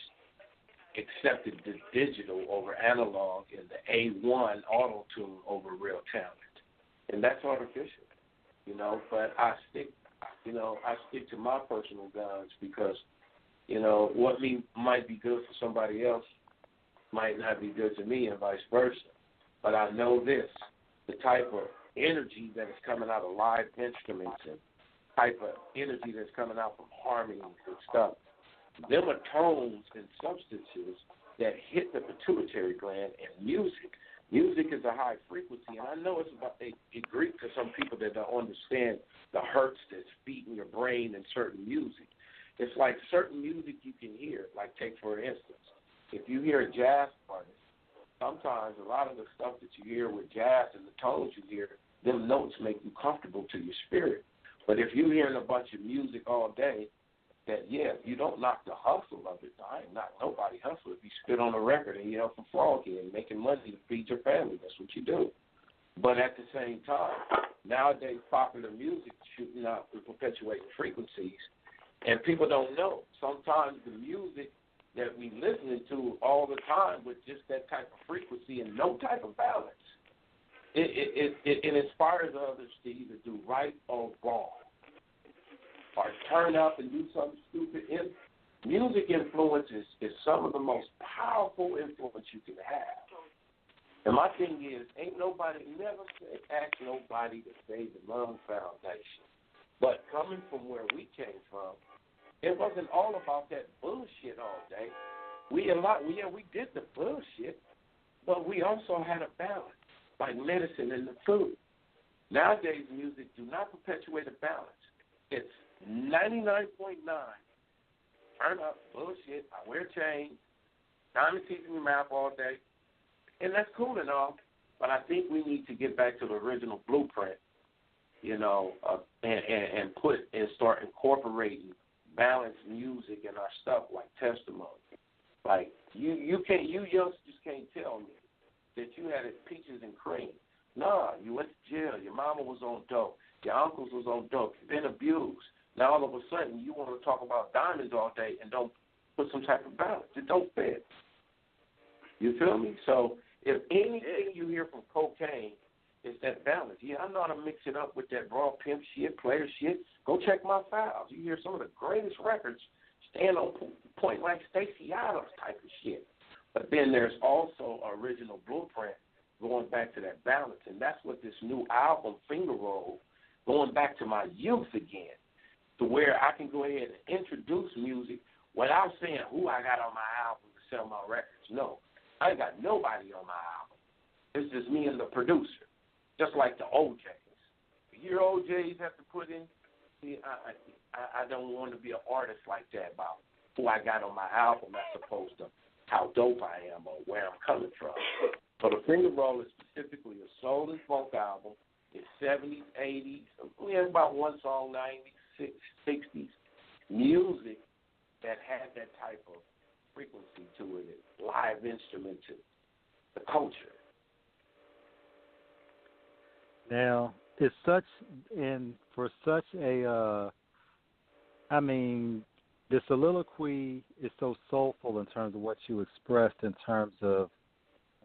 accepted the digital over analog and the A1 auto-tune over real talent. And that's artificial, you know, but I stick to my personal guns because, you know, what might be good for somebody else might not be good to me and vice versa. But I know this, the type of energy that is coming out of live instruments and type of energy that's coming out from harmonies and stuff, them are tones and substances that hit the pituitary gland and music. Music is a high frequency, and I know it's about it Greek to some people that don't understand the hertz that's beating your brain in certain music. It's like certain music you can hear, like take for instance, if you hear a jazz artist, sometimes a lot of the stuff that you hear with jazz and the tones you hear, them notes make you comfortable to your spirit. But if you're hearing a bunch of music all day, that, you don't knock the hustle of it. I ain't knock nobody hustle if you spit on a record and you help a frog here and making money to feed your family. That's what you do. But at the same time, nowadays popular music shooting out and perpetuating frequencies, and people don't know. Sometimes the music that we listening to all the time with just that type of frequency and no type of balance, it inspires others to either do right or wrong, or turn up and do something stupid. Music influence is some of the most powerful influence you can have. And my thing is, never ask nobody to save the Lung Foundation. But coming from where we came from, it wasn't all about that bullshit all day. We did the bullshit, but we also had a balance, like medicine and the food. Nowadays, music do not perpetuate a balance. It's 99.9. Turn up, bullshit, I wear chains, diamond teeth in your mouth all day. And that's cool and all, but I think we need to get back to the original blueprint, and start incorporating balanced music in our stuff like testimony. Like you youngsters can't tell me that you had it peaches and cream. Nah, you went to jail. Your mama was on dope. Your uncles was on dope. You've been abused. Now all of a sudden you want to talk about diamonds all day and don't put some type of balance. It don't fit. You feel me? So if anything you hear from Kokane is that balance, I know how to mix it up with that raw pimp shit, player shit. Go check my files. You hear some of the greatest records stand on point like Stacey Adams type of shit. But then there's also original blueprint going back to that balance, and that's what this new album, Finger Roll, going back to my youth again, to where I can go ahead and introduce music without saying who I got on my album to sell my records. No. I ain't got nobody on my album. It's just me and the producer, just like the OJs. Your OJs have to put in. See, I don't want to be an artist like that about who I got on my album as opposed to how dope I am or where I'm coming from. So the Finger Roll is specifically a soul and funk album. It's 70s, 80s. We have about one song, 90s, 60s. Music that had that type of frequency to it, live instrument to the culture. Now, it's the soliloquy is so soulful in terms of what you expressed in terms of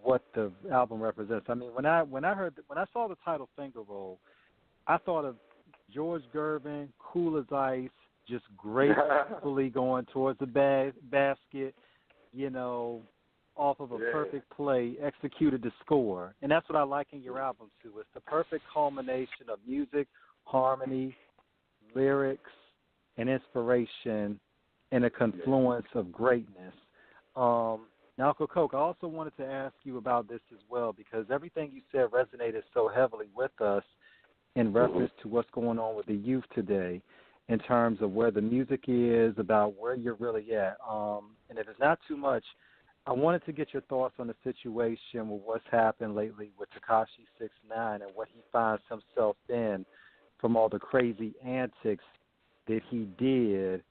what the album represents. I mean, when I saw the title Finger Roll, I thought of George Gervin, cool as ice, just gracefully going towards the basket, off of a perfect play, executed the score. And that's what I like in your album, too. It's the perfect culmination of music, harmony, lyrics, and inspiration in a confluence of greatness. Now, Uncle Coke, I also wanted to ask you about this as well, because everything you said resonated so heavily with us in reference to what's going on with the youth today, in terms of where the music is, about where you're really at. And if it's not too much, I wanted to get your thoughts on the situation with what's happened lately with Tekashi 6ix9ine and what he finds himself in from all the crazy antics that he did,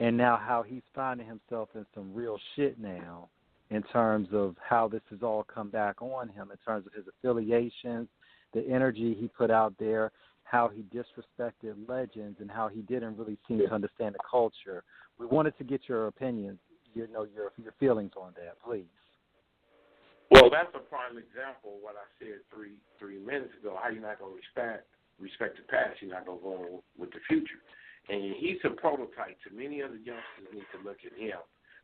and now how he's finding himself in some real shit now in terms of how this has all come back on him, in terms of his affiliations, the energy he put out there, how he disrespected legends, and how he didn't really seem to understand the culture. We wanted to get your opinions, your feelings on that, please. Well, that's a prime example of what I said three minutes ago. How you're not going to respect the past, you're not going to go with the future. And he's a prototype to many other youngsters need to look at him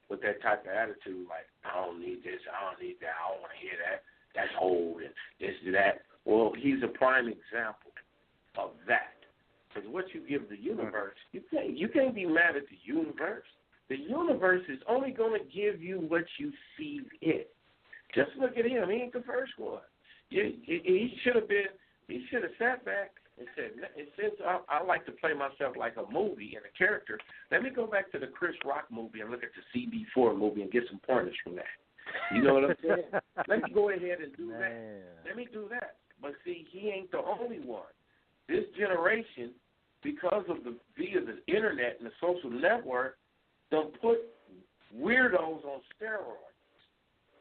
with that type of attitude, like, I don't need this, I don't need that, I don't want to hear that, that's old, and this and that. Well, he's a prime example of that. Because what you give the universe, you can't be mad at the universe. The universe is only going to give you what you feed it. Just look at him. He ain't the first one. He should have sat back and said, since I like to play myself like a movie and a character, let me go back to the Chris Rock movie and look at the CB4 movie and get some pointers from that. You know what I'm saying? Let me go ahead and do that. Let me do that. But see, he ain't the only one. This generation, because of via the internet and the social network, don't put weirdos on steroids.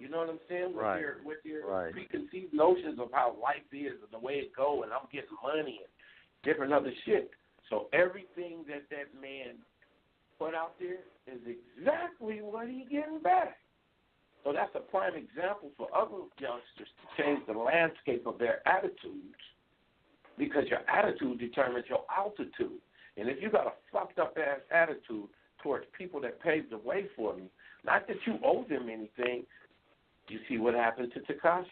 You know what I'm saying? With your right. preconceived notions of how life is and the way it go, and I'm getting money and different other shit. So everything that man put out there is exactly what he getting back. So that's a prime example for other youngsters to change the landscape of their attitudes, because your attitude determines your altitude. And if you got a fucked up ass attitude towards people that paved the way for you, not that you owe them anything, you see what happened to Tekashi.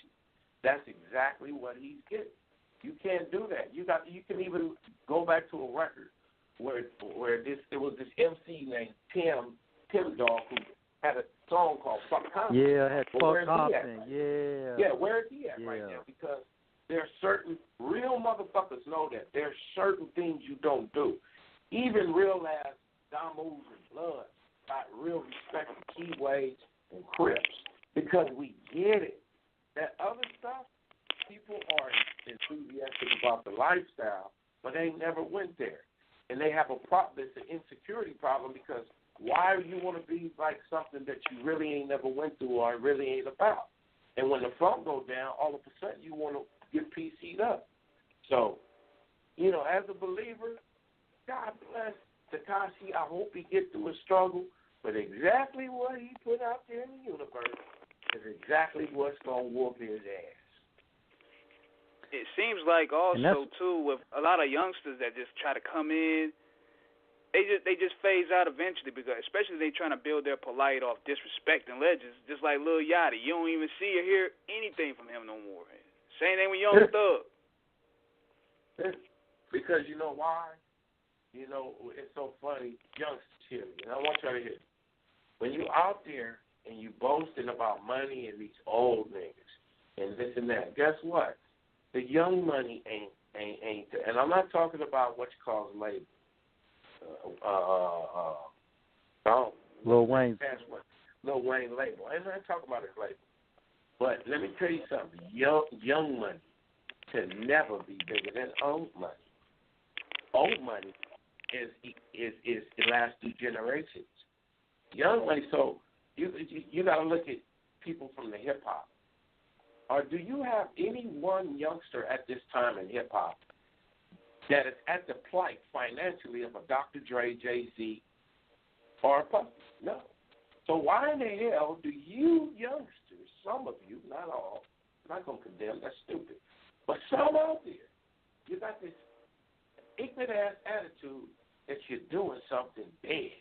That's exactly what he's getting. You can't do that. You can even go back to a record where it was this MC named Tim Dog, who had a song called Fuck Compton. Yeah, had Fuck Compton. Yeah. Yeah, where is he at right now? Because there are certain real motherfuckers know that there are certain things you don't do. Even real ass Damos and Blood got real respect for Keyways and Crips because we get it. That other stuff, people are enthusiastic about the lifestyle, but they never went there. And they have a problem. It's an insecurity problem, because why do you want to be like something that you really ain't never went through or really ain't about? And when the phone goes down, all of a sudden you want to get PC'd up. So, as a believer, God bless Tekashi. I hope he gets through his struggle. But exactly what he put out there in the universe is exactly what's going to whoop his ass. It seems like also, too, with a lot of youngsters that just try to come in, they just phase out eventually, because especially they trying to build their polite off disrespecting legends, just like Lil Yachty. You don't even see or hear anything from him no more. Same thing with Young Thug. Because you know why? It's so funny. Youngsters hear me, and I want y'all to hear me. When you out there and you boasting about money and these old niggas and this and that, guess what? The young money ain't and I'm not talking about what you call label. Lil Wayne label. I'm not talking about his label. But let me tell you something. Young money can never be bigger than old money. Old money is it lasts through generations. Young money, so you got to look at people from the hip hop. Or do you have any one youngster at this time in hip hop that is at the plight financially of a Dr. Dre, Jay-Z, or a Puffy? No. So why in the hell do you youngsters, some of you, not all, I'm not going to condemn, that's stupid, but some out there, you got this ignorant-ass attitude that you're doing something big,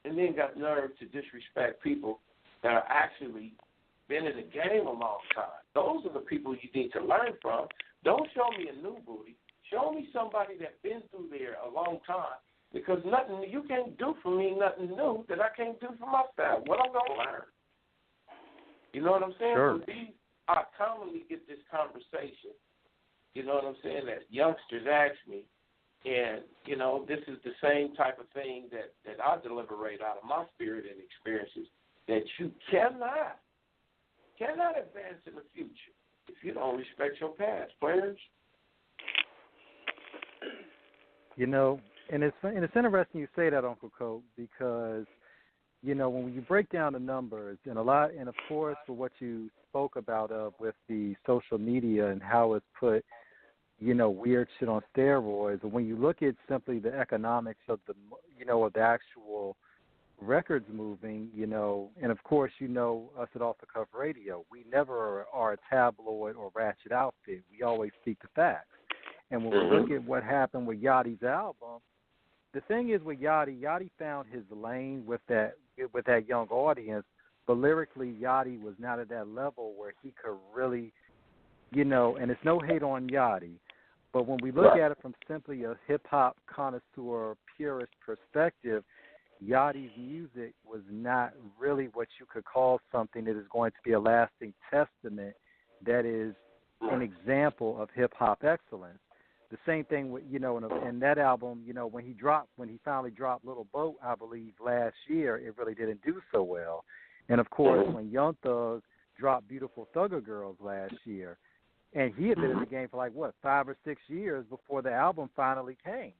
and then got nerve to disrespect people that are actually been in the game a long time. Those are the people you need to learn from. Don't show me a new booty. Show me somebody that's been through there a long time, because nothing you can't do for me, nothing new that I can't do for myself. What I'm going to learn? You know what I'm saying? Sure. So I commonly get this conversation, you know what I'm saying, that youngsters ask me, and, this is the same type of thing that I deliberate out of my spirit and experiences, that you cannot advance in the future if you don't respect your past, players. And it's interesting you say that, Uncle Coke, because when you break down the numbers and of course for what you spoke about with the social media and how it's put weird shit on steroids, and when you look at simply the economics of the of the actual records moving, and of course, us at Off the Cuff Radio, we never are a tabloid or ratchet outfit. We always speak the facts. And when we look at what happened with Yachty's album, the thing is with Yachty found his lane with that young audience, but lyrically, Yachty was not at that level where he could really, and it's no hate on Yachty, but when we look at it from simply a hip-hop connoisseur, purist perspective, Yachty's music was not really what you could call something that is going to be a lasting testament that is an example of hip-hop excellence. The same thing with, in that album, when he finally dropped Little Boat, I believe, last year, it really didn't do so well. And, of course, when Young Thug dropped Beautiful Thugger Girls last year, and he had been in the game for 5 or 6 years before the album finally came.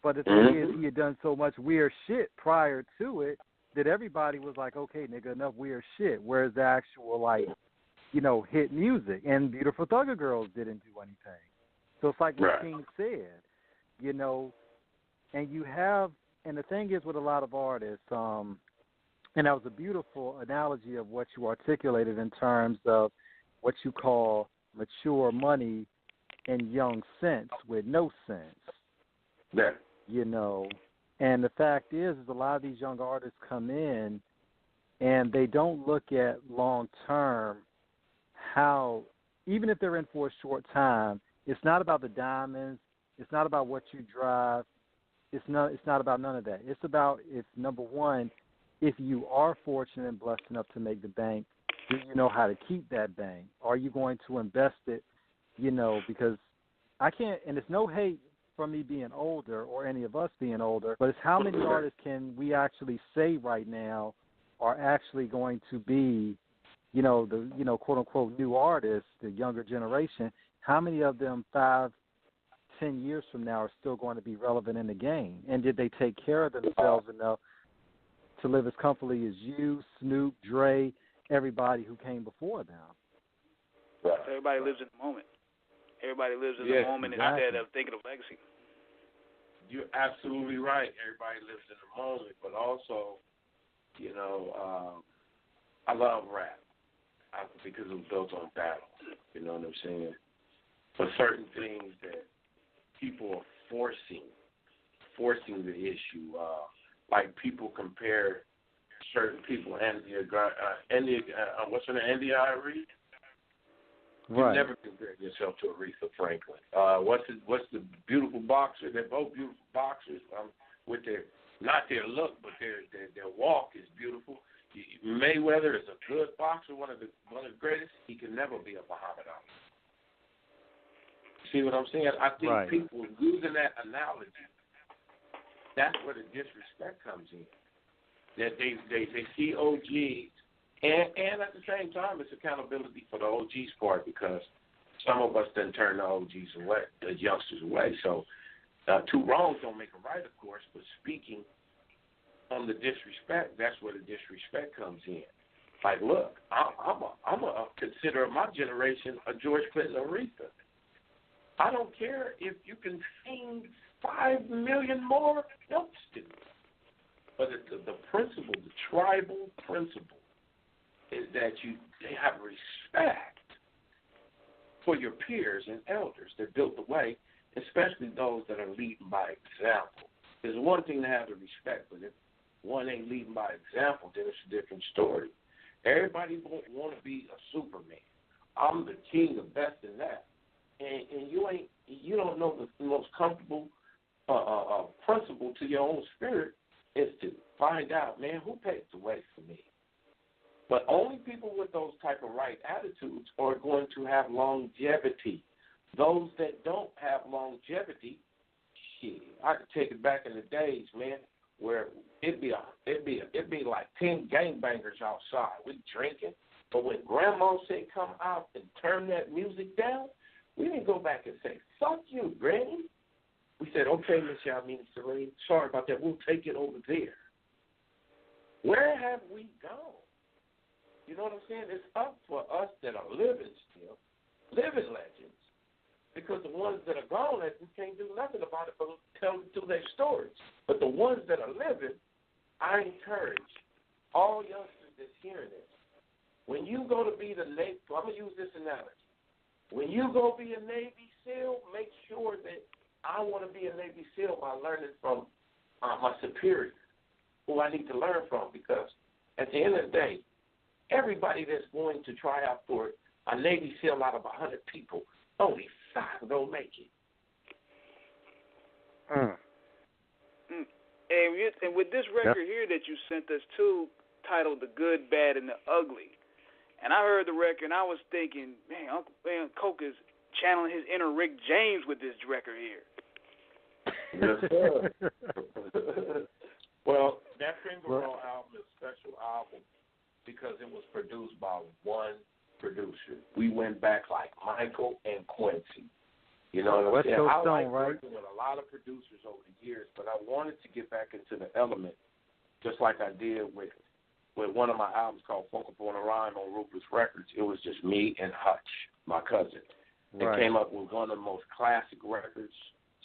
But the thing is, he had done so much weird shit prior to it that everybody was like, okay, nigga, enough weird shit. Whereas the actual, like, hit music. And Beautiful Thugger Girls didn't do anything. So it's like what King said, and you have, and the thing is with a lot of artists, and that was a beautiful analogy of what you articulated in terms of what you call mature money and young sense with no sense. Yeah. And the fact is a lot of these young artists come in and they don't look at long term how, even if they're in for a short time, it's not about the diamonds, it's not about what you drive, it's not about none of that. It's about, if number one, if you are fortunate and blessed enough to make the bank, do you know how to keep that bank? Are you going to invest it? Because I can't, and it's no hate from me being older or any of us being older, but it's how many artists can we actually say right now are actually going to be, the quote unquote new artists, the younger generation. How many of them 5-10 years from now are still going to be relevant in the game? And did they take care of themselves enough to live as comfortably as you, Snoop, Dre, everybody who came before them? Everybody lives in the moment. Everybody lives in the moment instead of thinking of legacy. You're absolutely right. Everybody lives in the moment, but also, I love rap because it was built on battle. You know what I'm saying? For certain things that people are forcing the issue. Like people compare certain people, what's her name, Andy Irie? Right. You never compare yourself to Aretha Franklin. What's the beautiful boxer? They're both beautiful boxers. With not their look, but their walk is beautiful. Mayweather is a good boxer, one of the greatest. He can never be a Muhammad Ali. See what I'm saying? I think people using that analogy, that's where the disrespect comes in. That they see OGs, and at the same time, it's accountability for the OGs part, because some of us didn't turn the OGs away, the youngsters away. So two wrongs don't make a right, of course, but speaking on the disrespect, that's where the disrespect comes in. Like, look, I'm a consider my generation a George Clinton Aretha. I don't care if you can sing 5 million more notes to me. But the principle, the tribal principle, is that they have respect for your peers and elders that built the way, especially those that are leading by example. There's one thing to have the respect, but if one ain't leading by example, then it's a different story. Everybody won't want to be a Superman. I'm the king, the best in that. And you don't know the most comfortable principle to your own spirit is to find out, man, who paved the way for me. But only people with those type of right attitudes are going to have longevity. Those that don't have longevity, shit, I could take it back in the days, man, where it'd be like 10 gangbangers outside. We drinking, but when Grandma said come out and turn that music down, we didn't go back and say, fuck you, Granny. We said, okay, Miss Yamini Serene, sorry about that. We'll take it over there. Where have we gone? You know what I'm saying? It's up for us that are living still, living legends, because the ones that are gone, we can't do nothing about it but tell their stories. But the ones that are living, I encourage all youngsters that's hearing this, when you go to be the Navy, I'm going to use this analogy. When you go be a Navy SEAL, make sure that I want to be a Navy SEAL by learning from my superior, who I need to learn from, because at the end of the day, everybody that's going to try out for a Navy SEAL out of 100 people, only 5 don't make it. And with this record here that you sent us to, titled The Good, Bad, and the Ugly, and I heard the record, and I was thinking, man, Coke is channeling his inner Rick James with this record here. Yes, sir. Well, that Finger Roll album is a special album because it was produced by one producer. We went back like Michael and Quincy. You know what I'm saying? I like working with a lot of producers over the years, but I wanted to get back into the element just like I did with one of my albums called Funk Upon a Rhyme on Rufus Records. It was just me and Hutch, my cousin. They came up with one of the most classic records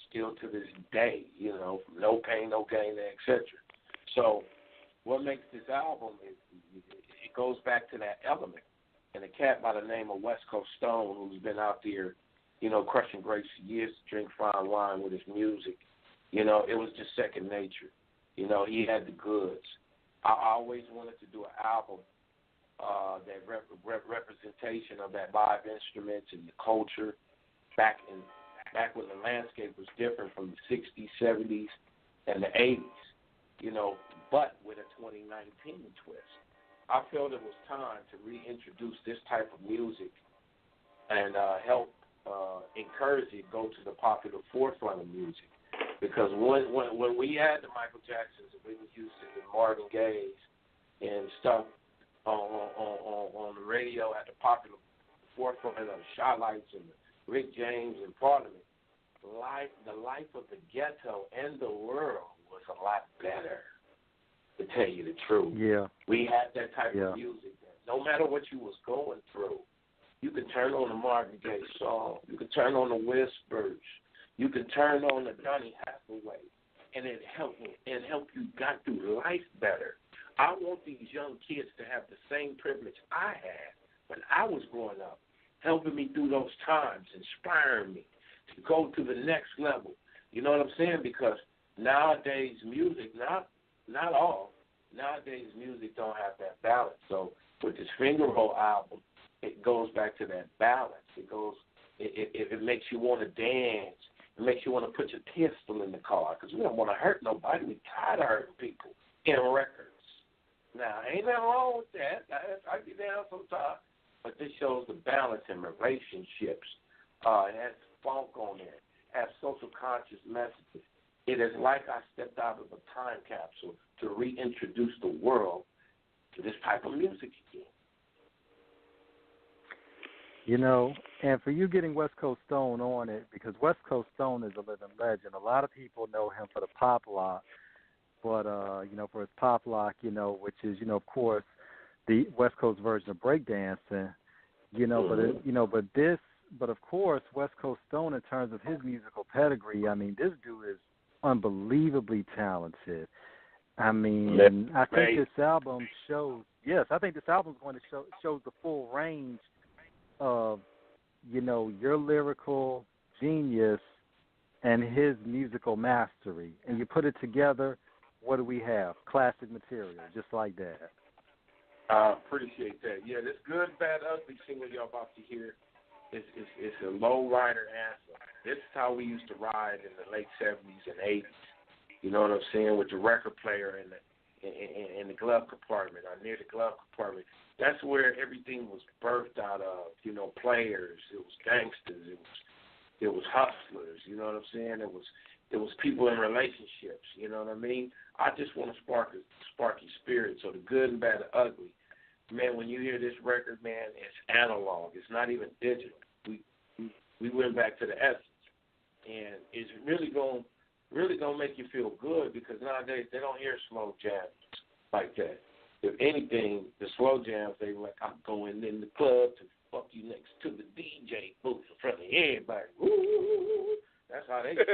still to this day, you know, No Pain, No Gain, etc. So what makes this album is it goes back to that element. And a cat by the name of West Coast Stone, who's been out there, you know, crushing grapes for years to drink fine wine with his music, you know, it was just second nature. You know, he had the goods. I always wanted to do an album that representation of that live instruments and the culture back when the landscape was different from the 60s, 70s, and the 80s, you know, but with a 2019 twist. I felt it was time to reintroduce this type of music and help encourage it go to the popular forefront of music. Because when we had the Michael Jacksons and Whitney Houston and Marvin Gaye's and stuff on the radio at the popular forefront of the Shy-Lights and Rick James and Parliament, the life of the ghetto and the world was a lot better, to tell you the truth. Yeah. We had that type of music. No matter what you was going through, you could turn on the Marvin Gaye song. You could turn on the Whispers. You could turn on the Donny Hathaway, and it helped you got through life better. I want these young kids to have the same privilege I had when I was growing up, helping me through those times, inspiring me to go to the next level. You know what I'm saying? Because nowadays music, not all, nowadays music don't have that balance. So with this Finger Roll album, it goes back to that balance. It makes you want to dance. It makes you want to put your pistol in the car because we don't want to hurt nobody. We're tired of hurting people in records. Now, ain't nothing wrong with that. I get down sometimes. But this shows the balance in relationships. It has funk on it. It has social conscious messages. It is like I stepped out of a time capsule to reintroduce the world to this type of music again. You know, and for you getting West Coast Stone on it, because West Coast Stone is a living legend. A lot of people know him for the pop lock, but, you know, for his pop lock, you know, which is, you know, of course, the West Coast version of breakdancing, you know, but of course, West Coast Stone, in terms of his musical pedigree, I mean, this dude is unbelievably talented. I mean, I think this album shows, I think this album is going to show the full range of, you know, your lyrical genius and his musical mastery. And you put it together, what do we have? Classic material, just like that. I appreciate that. Yeah, this Good, Bad, Ugly single you're about to hear is a low rider anthem. This is how we used to ride in the late 70s and 80s. You know what I'm saying? With the record player in the glove compartment or near the glove compartment. That's where everything was birthed out of. You know, players. It was gangsters. It was hustlers. You know what I'm saying? It was people in relationships. You know what I mean? I just want to spark your spirit. So the good and bad and ugly. Man, when you hear this record, man, it's analog. It's not even digital. We went back to the essence, and it's really gonna make you feel good because nowadays they don't hear slow jams like that. If anything, the slow jams, they like, I'm going in the club to fuck you next to the DJ booth in front of everybody. Ooh, that's how they feel.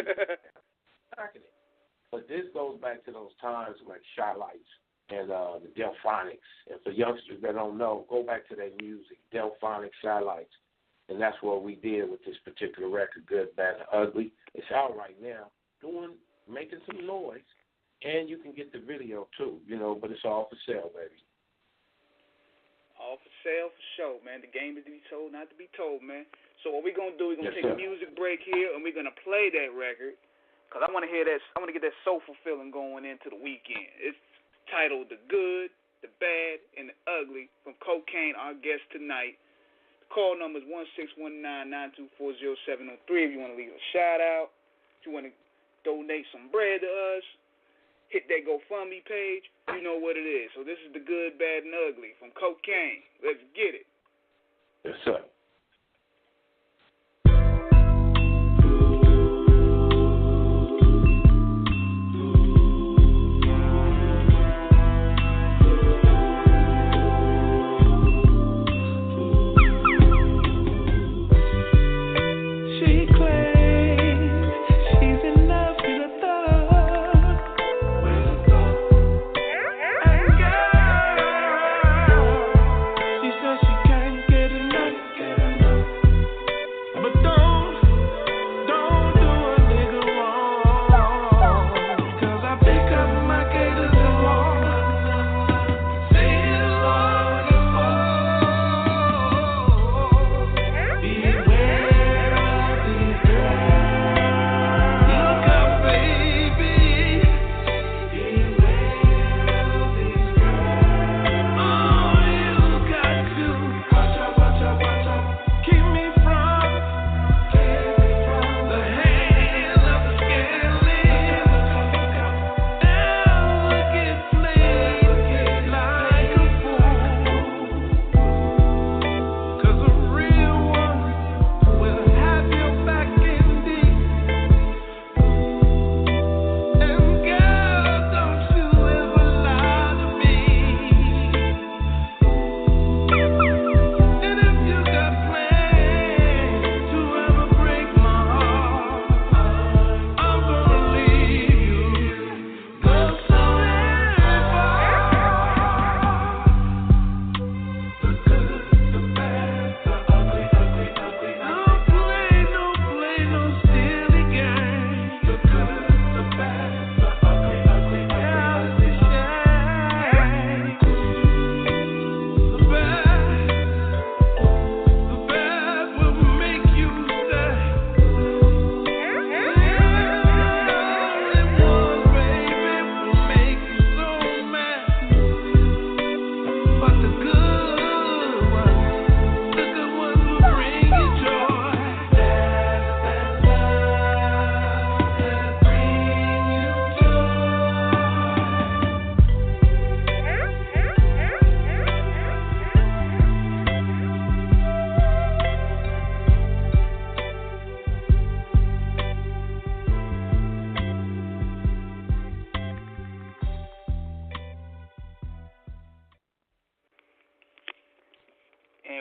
But this goes back to those times like Shy-Lights and the Delphonics. And for youngsters that don't know, go back to their music, Delphonics, Shy-Lights. And that's what we did with this particular record, Good, Bad, and Ugly. It's out right now, making some noise. And you can get the video, too, you know, but it's all for sale, baby. All for sale, for sure, man. The game is to be told, not to be told, man. So what we're going to do, we're going to take a music break here, and we're going to play that record, because I want to hear that. I want to get that soulful feeling going into the weekend. It's titled The Good, The Bad, and The Ugly from Kokane, our guest tonight. The call number is 1-619-924-0703 if you want to leave a shout-out, if you want to donate some bread to us. Hit that GoFundMe page. You know what it is. So this is The Good, Bad, and Ugly from Kokane. Let's get it. Yes, sir.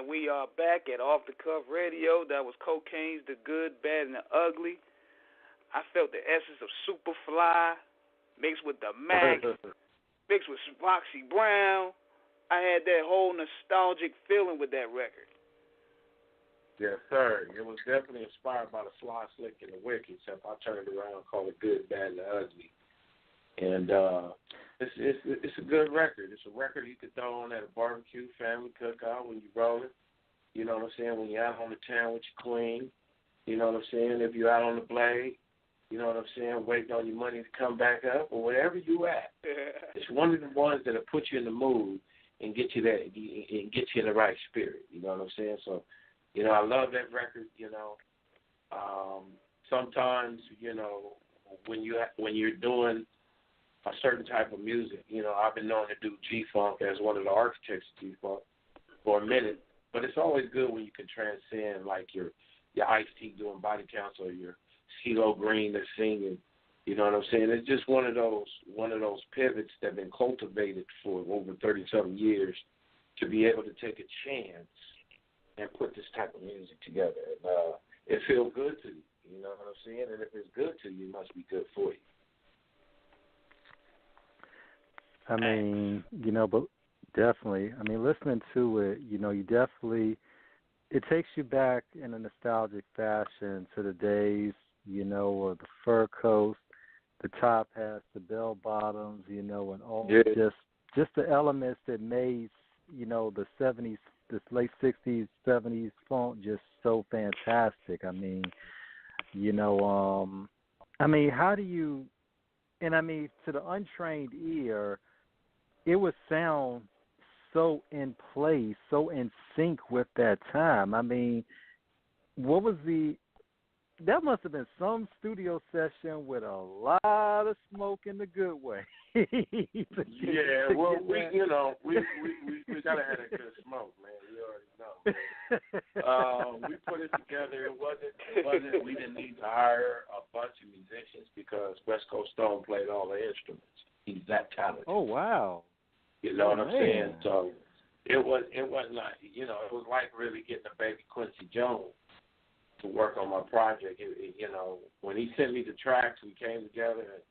And we are back at Off the Cuff Radio. That was Kokane's The Good, Bad, and the Ugly. I felt the essence of Superfly mixed with the Mac, mixed with Foxy Brown. I had that whole nostalgic feeling with that record. Yes, sir. It was definitely inspired by the Fly, Slick, and the Wicked, except I turned it around and called it Good, Bad, and the Ugly. And it's a good record. It's a record you could throw on at a barbecue, family cookout when you're rolling. You know what I'm saying? When you're out on the town with your queen. You know what I'm saying? If you're out on the blade. You know what I'm saying? Waiting on your money to come back up or wherever you at. It's one of the ones that'll put you in the mood and get you that and get you in the right spirit. You know what I'm saying? So, you know, I love that record. You know, sometimes you know when you're doing a certain type of music, you know, I've been known to do G-Funk as one of the architects of G-Funk for a minute, but it's always good when you can transcend like your Ice-T doing body counts or your CeeLo Green that's singing. You know what I'm saying? It's just one of those pivots that have been cultivated for over 30-something years to be able to take a chance and put this type of music together. And it feels good to you. You know what I'm saying? And if it's good to you, it must be good for you. I mean, you know, but definitely, I mean, listening to it, you know, it takes you back in a nostalgic fashion to the days, you know, of the fur coats, the top hats, the bell bottoms, you know, and all just the elements that made, you know, the 70s, this late 60s, 70s funk just so fantastic. I mean, you know, I mean, how do you, and I mean, to the untrained ear, it would sound so in place, so in sync with that time. I mean, that must have been some studio session with a lot of smoke in the good way. Yeah, well, we gotta have a good smoke, man. You already know. We put it together. It wasn't. We didn't need to hire a bunch of musicians because West Coast Stone played all the instruments. He's that talented. Oh wow. You know what I'm saying? So it wasn't like, you know, it was like really getting a baby Quincy Jones to work on my project. You know, when he sent me the tracks, we came together and,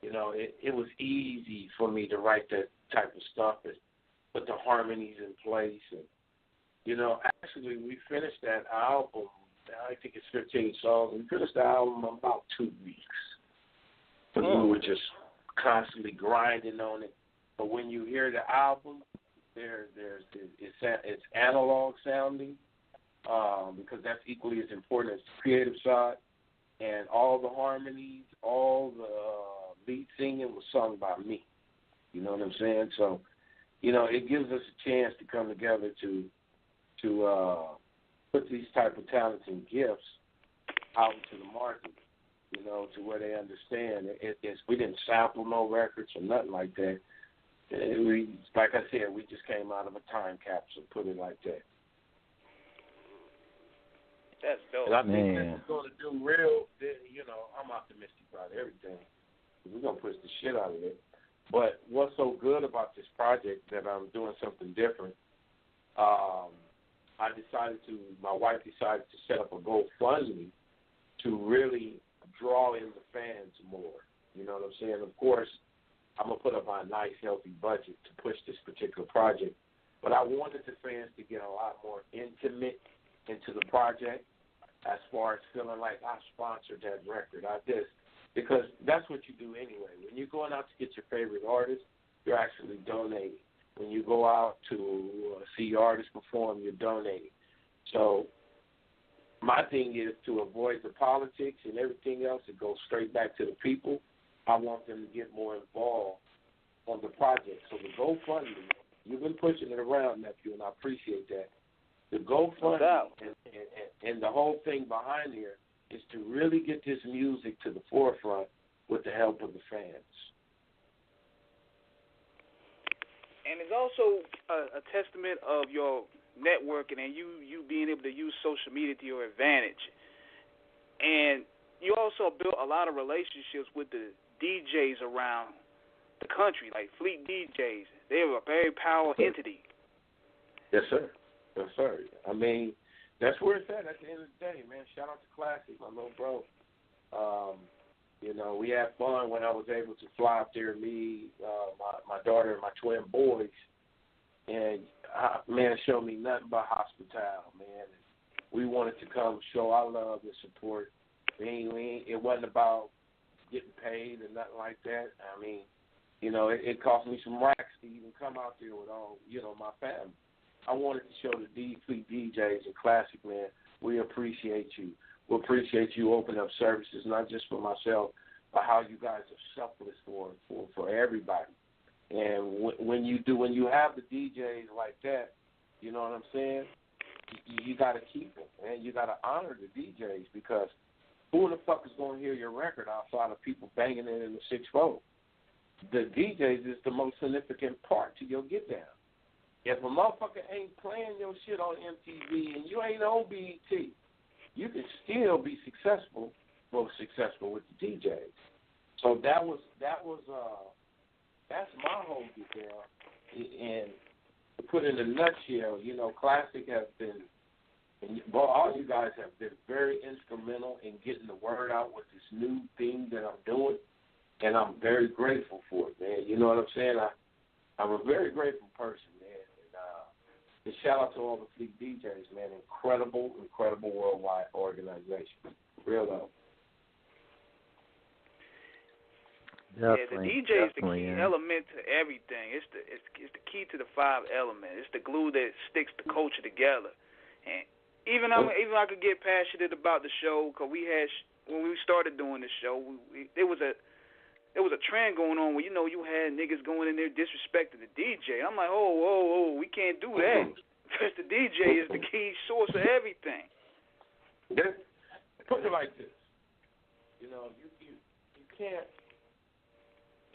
you know, it was easy for me to write that type of stuff and put the harmonies in place. And, you know, actually we finished that album, I think it's 15 songs. We finished the album in about 2 weeks. But we were just constantly grinding on it. But when you hear the album, it's analog sounding because that's equally as important as the creative side. And all the harmonies, all the lead singing was sung by me. You know what I'm saying? So, you know, it gives us a chance to come together to put these type of talents and gifts out into the market, you know, to where they understand. We didn't sample no records or nothing like that. Like I said, we just came out of a time capsule, put it like that. That's dope. And I think this is going to do real, you know, I'm optimistic about everything. We're going to push the shit out of it. But what's so good about this project that I'm doing something different, my wife decided to set up a GoFundMe to really draw in the fans more. You know what I'm saying? Of course, I'm going to put up a nice, healthy budget to push this particular project. But I wanted the fans to get a lot more intimate into the project as far as feeling like I sponsored that record. Because that's what you do anyway. When you're going out to get your favorite artist, you're actually donating. When you go out to see your artist perform, you're donating. So my thing is to avoid the politics and everything else and go straight back to the people. I want them to get more involved on the project. So the GoFundMe, you've been pushing it around, nephew, and I appreciate that. The GoFundMe and the whole thing behind here is to really get this music to the forefront with the help of the fans. And it's also a testament of your networking and you being able to use social media to your advantage. And you also built a lot of relationships with the DJs around the country, like Fleet DJs. They were a very powerful entity. Yes, sir. Yes, sir. I mean, that's where it's at the end of the day, man. Shout out to Classic, my little bro. You know, we had fun when I was able to fly up there, me, my daughter, and my twin boys. And, man, it showed me nothing but hospitality, man. We wanted to come show our love and support. It wasn't about getting paid or nothing like that. I mean, you know, it cost me some racks to even come out there with all, you know, my family. I wanted to show the fleet DJs and Classic, man, we appreciate you. We appreciate you opening up services, not just for myself, but how you guys are selfless for everybody. And when you have the DJs like that, you know what I'm saying, you got to keep them, man. You got to honor the DJs, because who the fuck is going to hear your record outside of people banging it in the 6-4? The DJs is the most significant part to your get down. If a motherfucker ain't playing your shit on MTV and you ain't on BET, you can still be successful with the DJs. So that's my whole get down. And to put it in a nutshell, you know, Classic has been, and all you guys have been very instrumental in getting the word out with this new thing that I'm doing, and I'm very grateful for it, man. You know what I'm saying? I'm a very grateful person, man. And shout out to all the Fleet DJs, man. Incredible worldwide organization. Real though. The DJ is the key element to everything. It's the key to the 5 elements. It's the glue that sticks the culture together. And even I could get passionate about the show, because when we started doing the show, there was a trend going on where, you know, you had niggas going in there disrespecting the DJ. I'm like, whoa, we can't do that, because the DJ is the key source of everything. Put it like this, you know, you can't.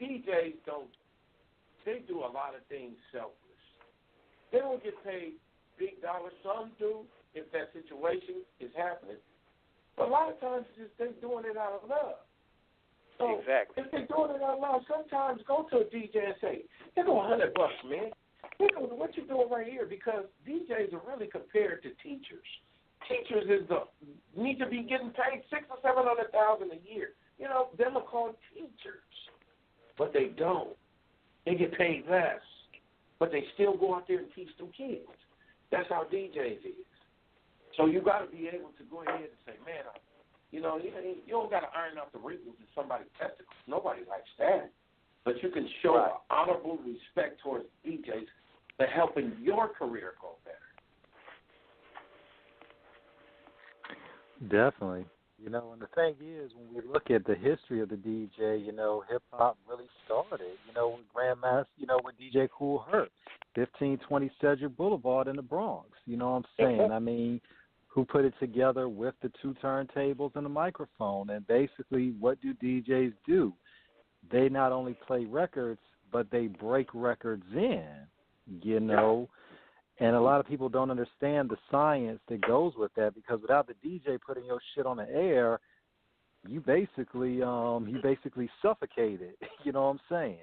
DJs they do a lot of things selfless. They don't get paid big dollars. Some do if that situation is happening. But a lot of times they're doing it out of love. So exactly. If they're doing it out of love, sometimes go to a DJ and say, here go $100, man. Here go what you doing right here, because DJs are really compared to teachers. Teachers need to be getting paid $600,000 or $700,000 a year. You know, them are called teachers. But they don't. They get paid less. But they still go out there and teach them kids. That's how DJs is. So you got to be able to go ahead and say, man, you know, you don't got to iron out the wrinkles in somebody's testicles. Nobody likes that. But you can show honorable respect towards DJs for helping your career go better. Definitely. You know, and the thing is, when we look at the history of the DJ, you know, hip-hop really started, you know, with Grandmaster, you know, with DJ Kool Herc, 1520 Cedric Boulevard in the Bronx. You know what I'm saying? I mean, who put it together with the 2 turntables and a microphone. And basically, what do DJs do? They not only play records, but they break records in, you know. And a lot of people don't understand the science that goes with that, because without the DJ putting your shit on the air, you basically suffocate it. You know what I'm saying?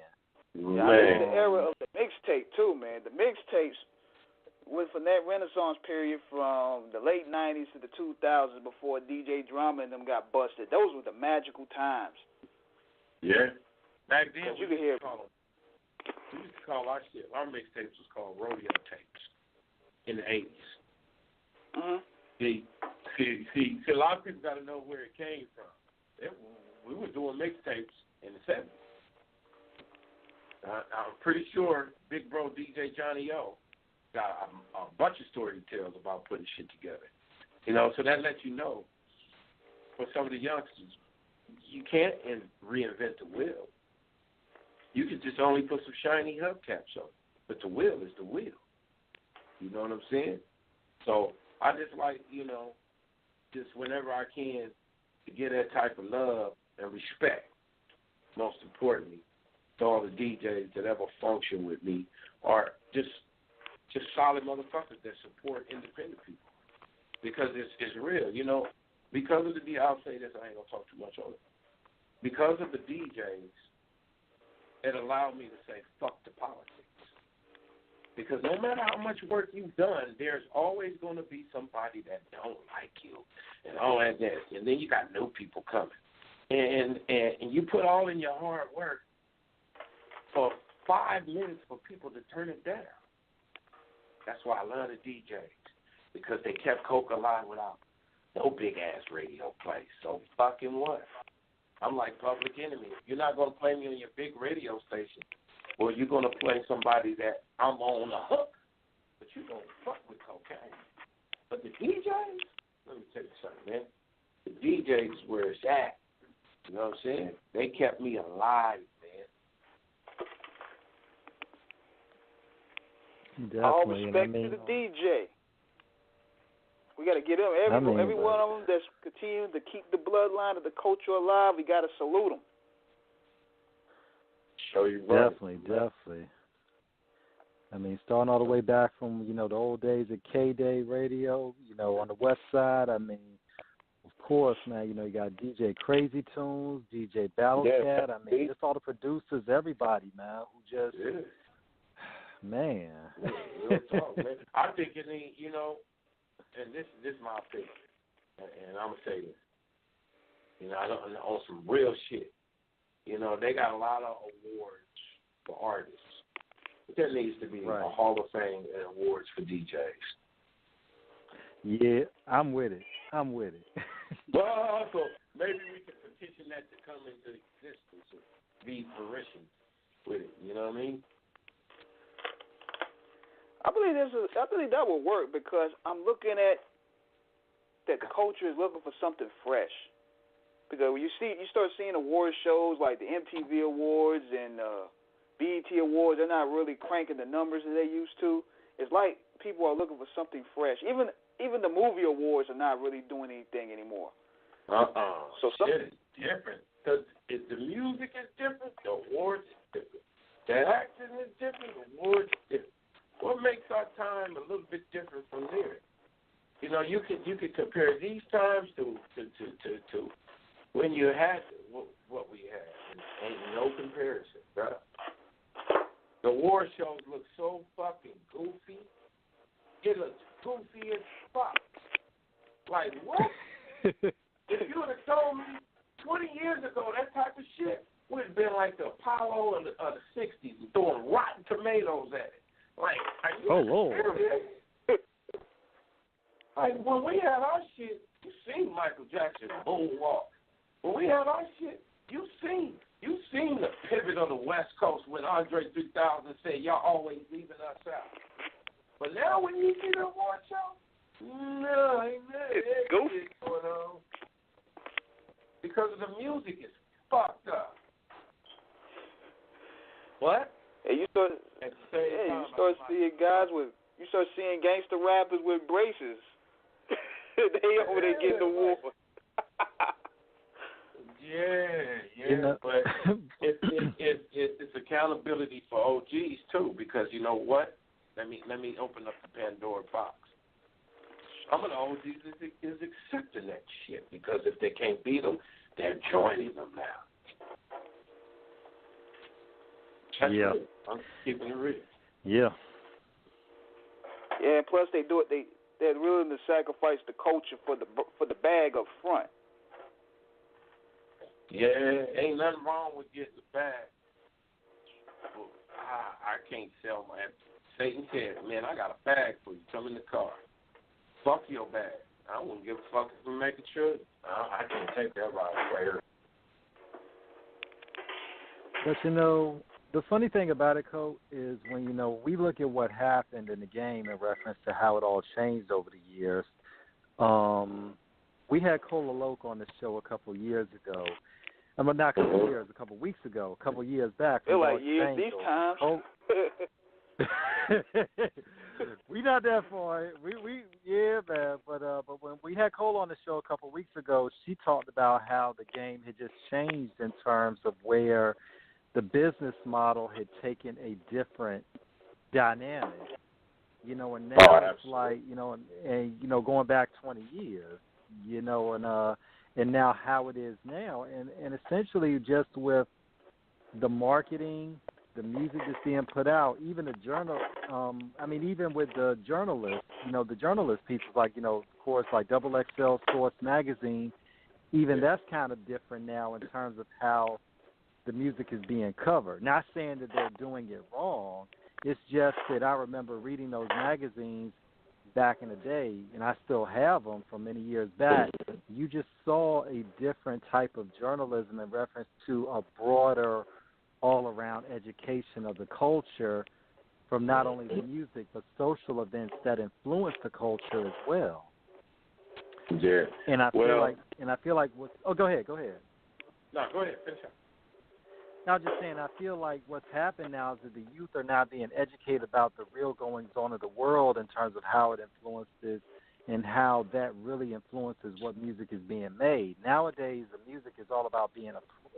Yeah, I think the era of the mixtape too, man. The mixtapes went from that Renaissance period from the late 90s to the 2000s, before DJ Drama and them got busted. Those were the magical times. Yeah. Back then, you could hear. We used to call our shit. Our mixtapes was called rodeo tapes in the 80s. Mm-hmm. See, a lot of people got to know where it came from. We were doing mixtapes in the 70s. I'm pretty sure Big Bro DJ Johnny O got a bunch of story details about putting shit together. You know, so that lets you know, for some of the youngsters, you can't reinvent the wheel. You can just only put some shiny hubcaps on, but the wheel is the wheel. You know what I'm saying? So I just like, you know, just whenever I can, to get that type of love and respect, most importantly, to all the DJs that ever function with me, are just solid motherfuckers that support independent people. Because it's real, you know. Because of the I'll say this, I ain't gonna talk too much on it. Because of the DJs, it allowed me to say fuck the politics. because no matter how much work you've done, there's always going to be somebody that don't like you and all that. And then you got new people coming. And you put all in your hard work for 5 minutes for people to turn it down. That's why I love the DJs, because they kept Coke alive without no big-ass radio play. So fucking what? I'm like Public Enemy. You're not going to play me on your big radio station, or you're going to play somebody that I'm on the hook, but you're going to fuck with Kokane. But the DJs, let me tell you something, man. The DJs is where it's at. You know what I'm saying? They kept me alive, man. Definitely. All respect to the DJ. We got to get them. Every one of them that's continuing to keep the bloodline of the culture alive, we got to salute them. Show you right. Definitely. I mean, starting all the way back from, the old days of K-Day radio, on the west side, I mean, of course, man, you got DJ Crazy Tunes, DJ Battlecat, I mean, just all the producers, everybody, man, who just, man. Real talk, man. I think it ain't, and this is my opinion, and I'm going to say this, on some real shit, they got a lot of awards for artists. But there needs to be a Hall of Fame and awards for DJs. Yeah, I'm with it. Well, so maybe we can petition that to come into existence or be fruition with it. You know what I mean? I believe that will work, because I'm looking at that the culture is looking for something fresh. Because when you start seeing award shows like the MTV Awards and BET Awards, they're not really cranking the numbers that they used to. It's like people are looking for something fresh. Even the movie awards are not really doing anything anymore. So shit is different. Because the music is different, the awards is different. The acting is different, the awards is different. What makes our time a little bit different from there? You could compare these times to when you had what we had. Ain't no comparison, bro. The war shows look so fucking goofy. It looks goofy as fuck. Like, what? If you would have told me 20 years ago that type of shit would have been like the Apollo of the 60s and throwing rotten tomatoes at it. Like, are you serious? Like, when we had our shit, you seen Michael Jackson moonwalk. When we had our shit, you seen the pivot of the West Coast when Andre 3000 said, y'all always leaving us out. But now when you see the award show, no, ain't it's goofy going on. Because of the music is fucked up. What? And you start seeing gangster rappers with braces. They over there getting awards. Yeah, but it's accountability for OGs too, because you know what? Let me open up the Pandora box. Some of the OGs is accepting that shit, because if they can't beat them, they're joining them now. That's real. I'm keeping it real. Yeah. Yeah, and plus they do it. They're willing to sacrifice the culture for the bag up front. Yeah, ain't nothing wrong with getting the bag. Well, I can't sell my. Satan said, "Man, I got a bag for you. Come in the car. Fuck your bag. I wouldn't give a fuck if I'm making sure. I can't take that right here." But the funny thing about it, Coach, is when we look at what happened in the game in reference to how it all changed over the years. We had Cola Loke on the show a couple of years ago. Not a couple of years, a couple of weeks ago, a couple of years back. They're like years these times. We not that far. Yeah, man. But when we had Cole on the show a couple of weeks ago, she talked about how the game had just changed in terms of where the business model had taken a different dynamic. And now it's like, and going back 20 years, and now how it is now, and essentially just with the marketing, the music that's being put out, even the journal, even with the journalists, the journalist pieces, like, of course, like XXL Source Magazine, even that's kind of different now in terms of how the music is being covered. Not saying that they're doing it wrong. It's just that I remember reading those magazines back in the day, and I still have them from many years back. You just saw a different type of journalism in reference to a broader, all-around education of the culture from not only the music but social events that influence the culture as well. Yeah. And I feel like go ahead. No, go ahead. Finish up. I was just saying, I feel like what's happened now is that the youth are now being educated about the real goings-on of the world in terms of how it influences and how that really influences what music is being made. Nowadays, the music is all about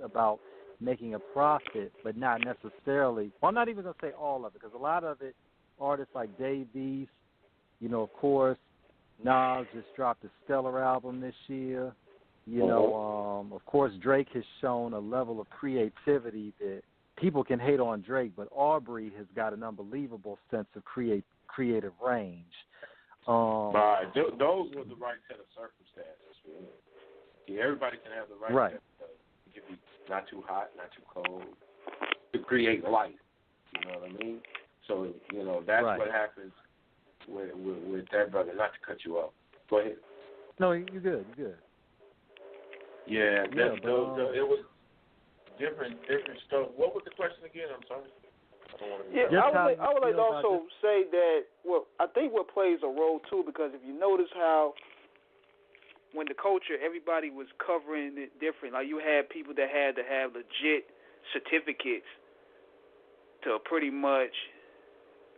about making a profit, but not necessarily. Well, I'm not even going to say all of it, because a lot of it, artists like Dave East, of course, Nas just dropped a stellar album this year. Of course, Drake has shown a level of creativity that people can hate on Drake, but Aubrey has got an unbelievable sense of creative range. Right. Those were the right set of circumstances. Yeah, everybody can have the right set. It can be not too hot, not too cold, to create life. You know what I mean? So, that's what happens with that brother. Not to cut you off. Go ahead. No, you're good. Yeah, it was different stuff. What was the question again? I'm sorry. I would like to also say that, I think what plays a role too, because if you notice how when the culture, everybody was covering it different. Like, you had people that had to have legit certificates to pretty much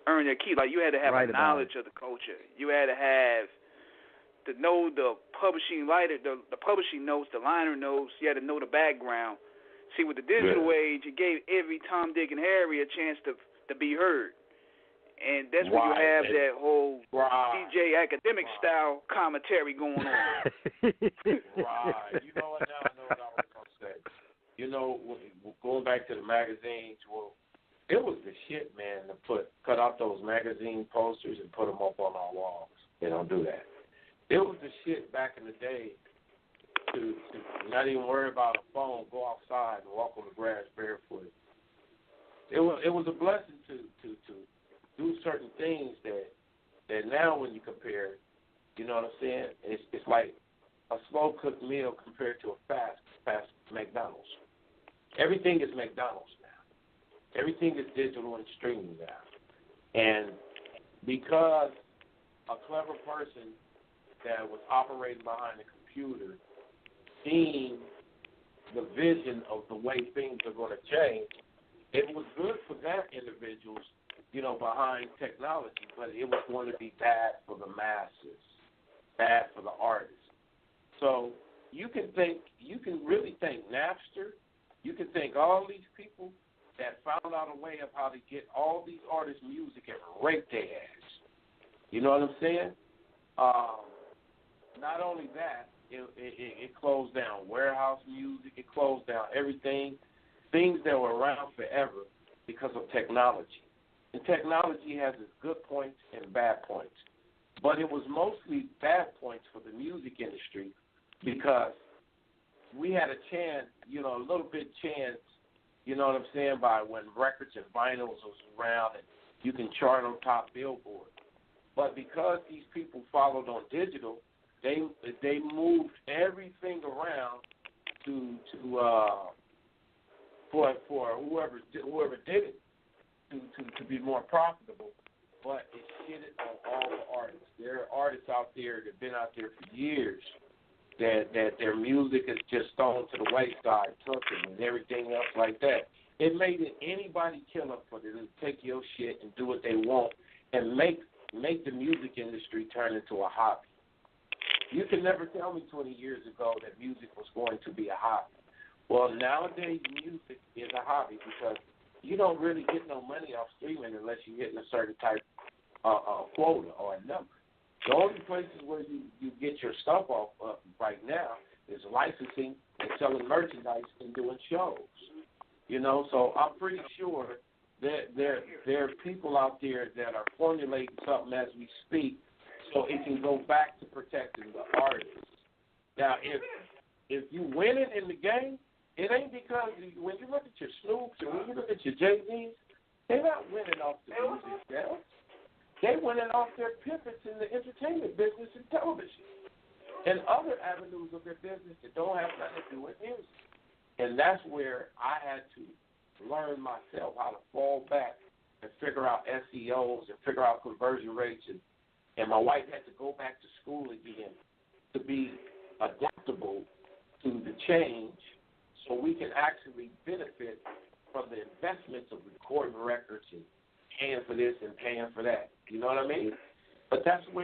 earn their keep. Like, you had to have a knowledge of the culture. You had to know the publishing the publishing notes, the liner notes. You had to know the background. See, with the digital age, it gave every Tom, Dick, and Harry a chance to be heard. And that's where you have that whole DJ academic style commentary going on. Right. You know what? Now I know what I was going to say. Going back to the magazines, it was the shit, man, to cut out those magazine posters and put them up on our walls. They don't do that. It was the shit back in the day to not even worry about a phone, go outside and walk on the grass barefoot. It was a blessing to do certain things that now when you compare, you know what I'm saying? It's like a slow cooked meal compared to a fast McDonald's. Everything is McDonald's now. Everything is digital and streaming now. And because a clever person that was operating behind the computer, seeing the vision of the way things are going to change, it was good for that individuals, behind technology, but it was going to be bad for the masses, bad for the artists. So you can really thank Napster. You can thank all these people that found out a way of how to get all these artists' music and rape their ass. You know what I'm saying? Not only that, it closed down warehouse music. It closed down everything, things that were around forever because of technology. And technology has its good points and bad points. But it was mostly bad points for the music industry because we had a chance, a little bit chance, you know what I'm saying, by when records and vinyls was around and you can chart on top Billboard. But because these people followed on digital, they moved everything around for whoever did it to be more profitable. But it shitted on all the artists. There are artists out there that have been out there for years that their music is just thrown to the wayside, and everything else like that. It made it anybody killer for them to take your shit and do what they want and make the music industry turn into a hobby. You can never tell me 20 years ago that music was going to be a hobby. Well, nowadays music is a hobby because you don't really get no money off streaming unless you're hitting a certain type quota or a number. The only places where you get your stuff off right now is licensing and selling merchandise and doing shows. So I'm pretty sure there are people out there that are formulating something as we speak, so it can go back to protecting the artist. Now, if you win it in the game, it ain't because when you look at your Snoops and when you look at your Jay-Z's, they're not winning off the music sales. They're winning off their pivots in the entertainment business and television and other avenues of their business that don't have nothing to do with music. And that's where I had to learn myself how to fall back and figure out SEOs and figure out conversion rates. And my wife had to go back to school again to be adaptable to the change so we can actually benefit from the investments of recording records and paying for this and paying for that. You know what I mean? But that's the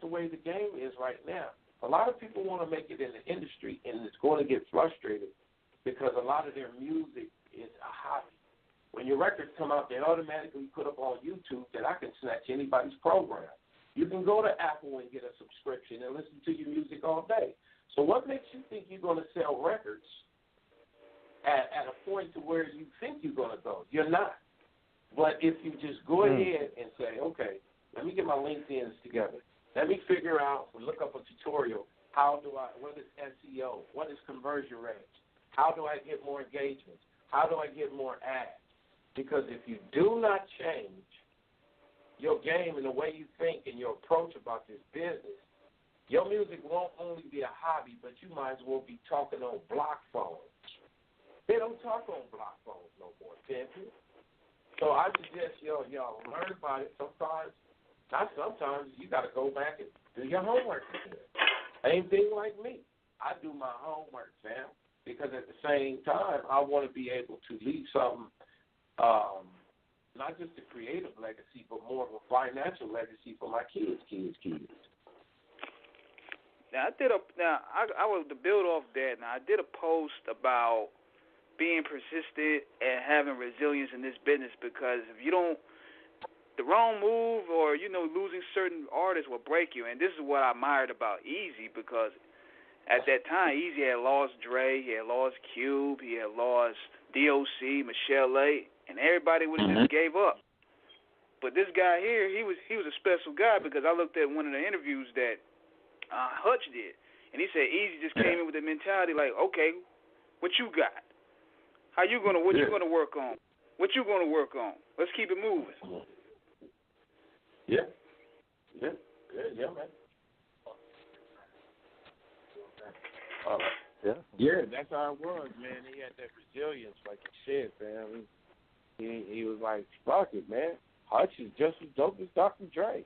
way the game is right now. A lot of people want to make it in the industry, and it's going to get frustrated because a lot of their music is a hobby. When your records come out, they automatically put up on YouTube that I can snatch anybody's program. You can go to Apple and get a subscription and listen to your music all day. So what makes you think you're going to sell records at a point to where you think you're going to go? You're not. But if you just go ahead and say, okay, let me get my LinkedIn's together. Let me figure out, look up a tutorial, what is SEO? What is conversion rates? How do I get more engagements? How do I get more ads? Because if you do not change your game and the way you think and your approach about this business, your music won't only be a hobby, but you might as well be talking on block phones. They don't talk on block phones no more, Pimpy. So I suggest y'all learn about it. Sometimes you got to go back and do your homework again. Same thing like me. I do my homework, fam, because at the same time, I want to be able to leave something, not just a creative legacy, but more of a financial legacy for my kids. Now I was to build off that. Now I did a post about being persistent and having resilience in this business, because if you don't, the wrong move or losing certain artists will break you. And this is what I admired about Easy, because at that time Easy had lost Dre, he had lost Cube, he had lost DOC, Michelle A, and everybody would have just gave up. But this guy here, he was a special guy, because I looked at one of the interviews that Hutch did, and he said Easy just came in with the mentality like, okay, what you got? What you gonna work on? What you gonna work on? Let's keep it moving. Yeah, man. Yeah, that's how it was, man. He had that resilience, like you said, man. He was like, fuck it, man. Hutch is just as dope as Dr. Dre.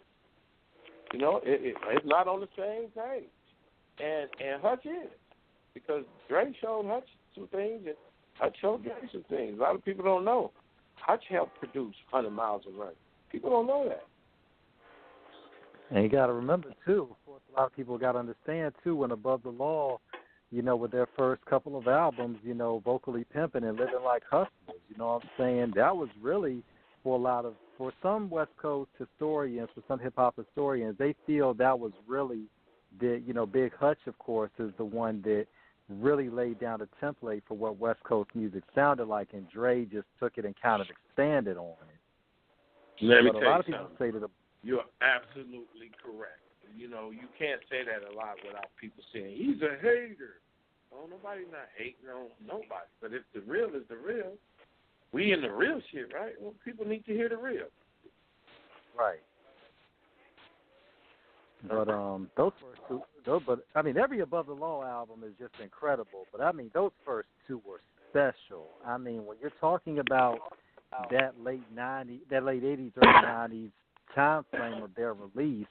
It's not on the same page. And Hutch is. Because Dre showed Hutch some things, and Hutch showed Dre some things. A lot of people don't know. Hutch helped produce 100 Miles of Run. People don't know that. And you got to remember, too, of course, a lot of people got to understand, too, when Above the Law, with their first couple of albums, Vocally Pimping and Living Like Hustlers, you know what I'm saying? That was really, for some West Coast historians, for some hip-hop historians, they feel that was really, Big Hutch, of course, is the one that really laid down a template for what West Coast music sounded like, and Dre just took it and kind of expanded on it. Let me tell you a lot of something. people say that You're absolutely correct. You can't say that a lot without people saying, he's a hater. Oh, nobody's not hating on nobody. But if the real is the real, we in the real shit, right? Well, people need to hear the real. Right. But those first two, every Above the Law album is just incredible. But those first two were special. When you're talking about that late 80s, early 90s time frame of their release,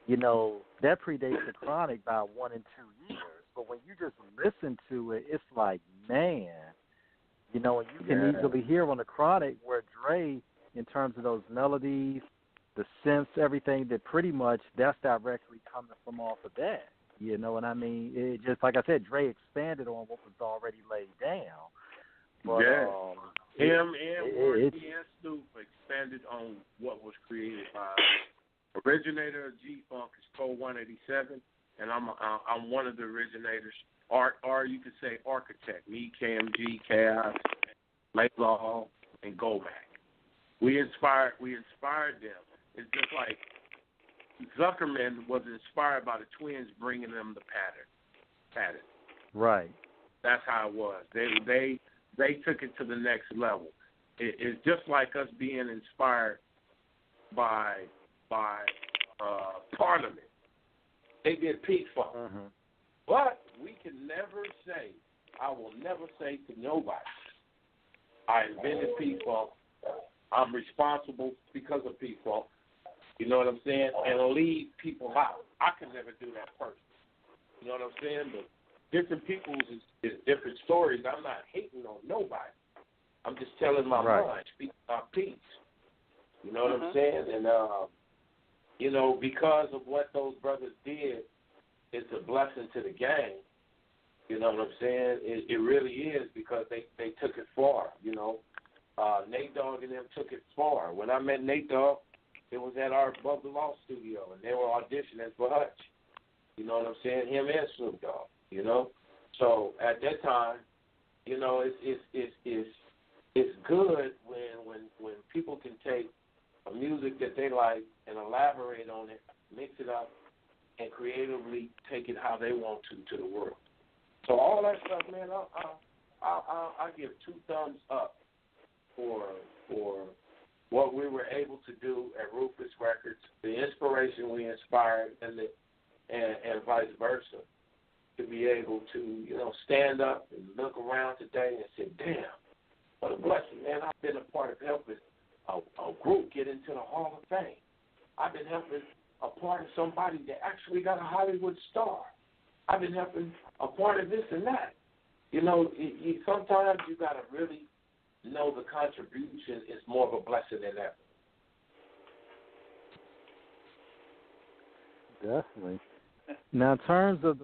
that predates the Chronic by 1 and 2 years. But when you just listen to it, it's like, man, and you can easily hear on the Chronic where Dre, in terms of those melodies, the synths, everything, that pretty much that's directly coming from off of that. You know what I mean? It just, like I said, Dre expanded on what was already laid down. But, him and Marty and Snoop expanded on what was created by originator of G-Funk is Code 187, and I'm one of the originators, or you could say architect, me, KMG, Chaos, Laidlaw, and Goldback. We inspired them. It's just like Zuckerman was inspired by the twins bringing them the pattern. Right. That's how it was. They took it to the next level. It's just like us being inspired by Parliament. They did peace funk. Mm-hmm. But we can never say, I will never say to nobody, I invented peace funk. I'm responsible because of peace funk. You know what I'm saying? And leave people out. I can never do that personally. You know what I'm saying? But different people's is different stories. I'm not hating on nobody. I'm just telling my mind, speaking my peace. You know what I'm saying? And, you know, because of what those brothers did, it's a blessing to the game. You know what I'm saying? It really is, because they took it far, you know. Nate Dogg and them took it far. When I met Nate Dogg, it was at our Above the Law studio, and they were auditioning for Hutch. You know what I'm saying? Him and Snoop Dogg, you know. So at that time, you know, it's good when people can take a music that they like and elaborate on it, mix it up, and creatively take it how they want to the world. So all that stuff, man, I give 2 thumbs up for what we were able to do at Rufus Records, the inspiration we inspired, and vice versa, to be able to, you know, stand up and look around today and say, damn, what a blessing, man. I've been a part of helping a group get into the Hall of Fame. I've been helping a part of somebody that actually got a Hollywood star. I've been helping a part of this and that. You know, sometimes you got to really know the contribution is more of a blessing than ever. Definitely. Now, in terms of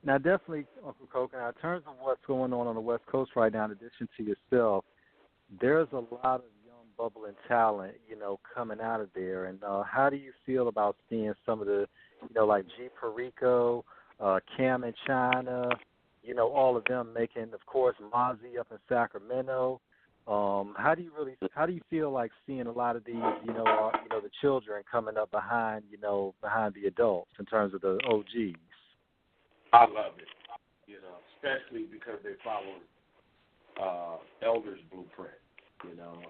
definitely, Uncle Kokane, in terms of what's going on the West Coast right now, in addition to yourself, there's a lot of young bubbling talent, you know, coming out of there. And how do you feel about seeing some of the, you know, like G. Perico, Cam in China, you know, all of them making, of course, Mozzie up in Sacramento. How do you feel like seeing a lot of these, you know, the children coming up behind the adults in terms of the OGs? I love it, you know, especially because they follow Elder's blueprint, you know,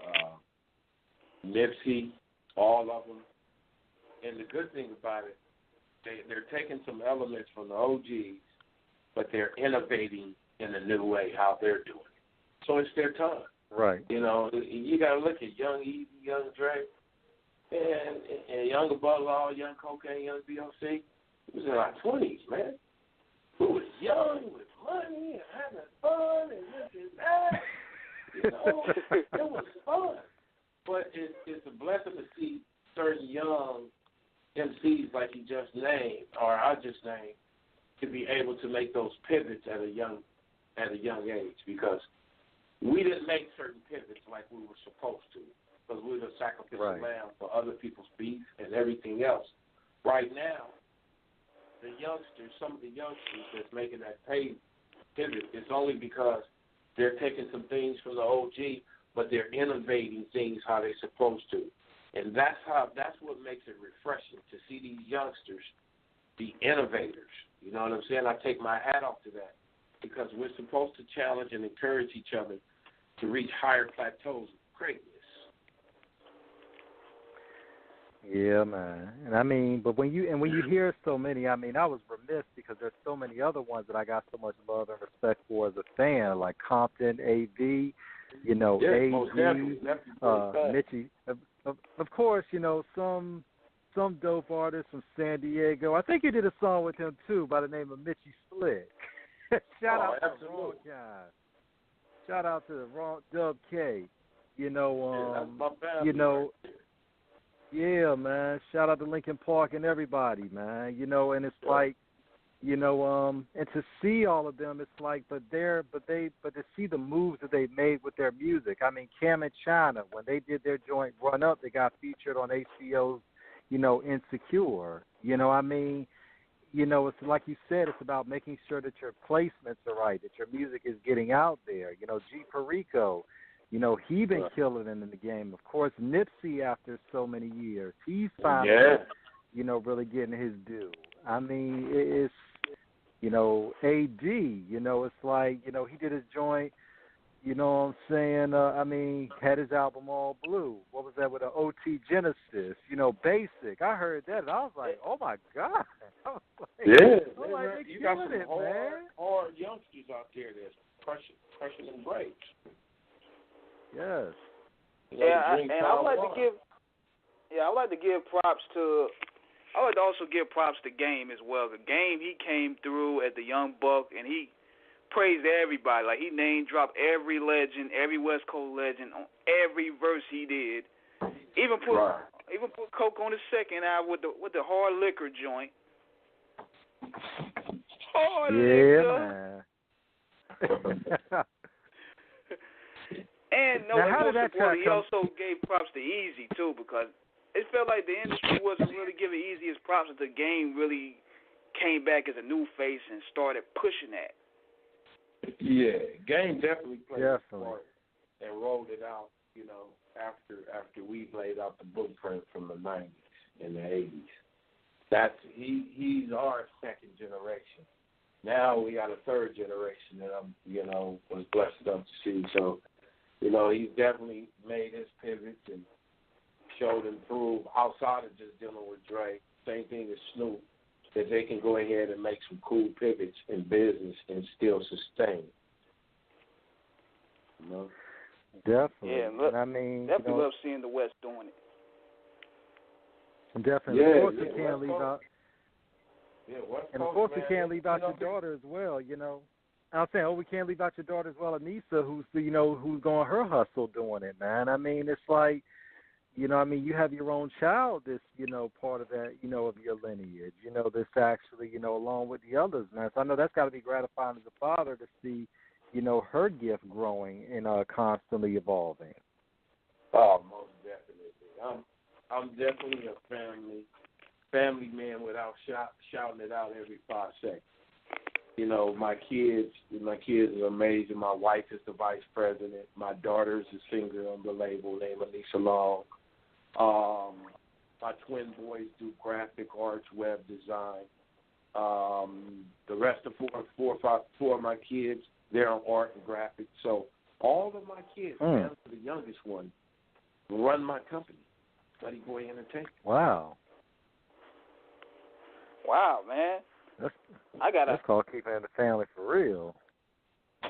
Nipsey, all of them. And the good thing about it, they're taking some elements from the OGs, but they're innovating in a new way how they're doing it. So it's their time. Right. You know, you got to look at Young Easy, Young Dre, and Young Above Law, Young Kokane, Young B.O.C. It was in our 20s, man. We was young with money and having fun and this and that. You know, it was fun. But it's a blessing to see certain young MCs like you just named, or I just named, to be able to make those pivots at a young age, because we didn't make certain pivots like we were supposed to, because we were the sacrificial lamb for other people's beef and everything else. Right now, some of the youngsters that's making that pivot, it's only because they're taking some things from the OG, but they're innovating things how they're supposed to. And that's what makes it refreshing to see these youngsters be innovators. You know what I'm saying? I take my hat off to that, because we're supposed to challenge and encourage each other to reach higher plateaus of greatness. Yeah, man. And I mean, but when you hear so many, I mean, I was remiss because there's so many other ones that I got so much love and respect for as a fan, like Compton, A.V., you know, A.G., Mitchie. Of course, you know, some dope artists from San Diego. I think you did a song with him too, by the name of Mitchie Slick. Shout out to the Wrong Guy. Shout out to the Wrong Dub K. You know, yeah, man. Shout out to Lincoln Park and everybody, man. You know, and it's like, you know, and to see all of them, it's like, but to see the moves that they made with their music. I mean, Cam and China, when they did their joint Run Up, they got featured on HBO's, you know, Insecure. You know, I mean, you know, it's like you said, it's about making sure that your placements are right, that your music is getting out there. You know, G. Perico, You know, he been killing it in the game. Of course, Nipsey, after so many years, he's finally, you know, really getting his due. I mean, it's, you know, AD, you know, it's like, you know, he did his joint, you know what I'm saying? I mean, had his album All Blue. What was that with the OT Genesis? You know, Basic. I heard that, and I was like, oh, my God. I was like, You got some hard youngsters out there that's crushing them breaks. Yes. And I would like to give props to. I would also give props to Game as well. The Game, he came through as the young buck, and he praised everybody. Like, he name dropped every legend, every West Coast legend on every verse he did. Even put Coke on the second album with the hard liquor joint. Hard liquor. Man. And most importantly, he also gave props to Easy too, because it felt like the industry wasn't really giving Easy his props until the Game really came back as a new face and started pushing that. Yeah, Game definitely played a part and rolled it out, you know, after we laid out the blueprint from the 90s and the 80s. He's our second generation. Now we got a third generation that I'm, you know, was blessed enough to see. So, you know, he's definitely made his pivots and showed and proved outside of just dealing with Dre. Same thing as Snoop, that they can go ahead and make some cool pivots in business and still sustain. You know? Definitely. Yeah, look, and I mean, definitely love seeing the West doing it. Definitely. Yeah, of course, we can't leave out. Yeah, West and of Coast, course, man, we can't leave out your daughter as well. You know, I'm saying, we can't leave out your daughter as well, Anissa, who's going her hustle doing it, man. I mean, it's like, you know, I mean, you have your own child that's, you know, part of that, you know, of your lineage, you know, that's actually, you know, along with the others, man. So I know that's got to be gratifying as a father to see, you know, her gift growing and constantly evolving. Oh, most definitely. I'm definitely a family man without shouting it out every 5 seconds. You know, my kids are amazing. My wife is the vice president. My daughter is a singer on the label named Anissa Long. My twin boys do graphic arts, web design. The rest of four of my kids, they're on art and graphics. So all of my kids, down to the youngest one, run my company, Buddy Boy Entertainment. Wow. Wow, man. That's called keeping in the family for real.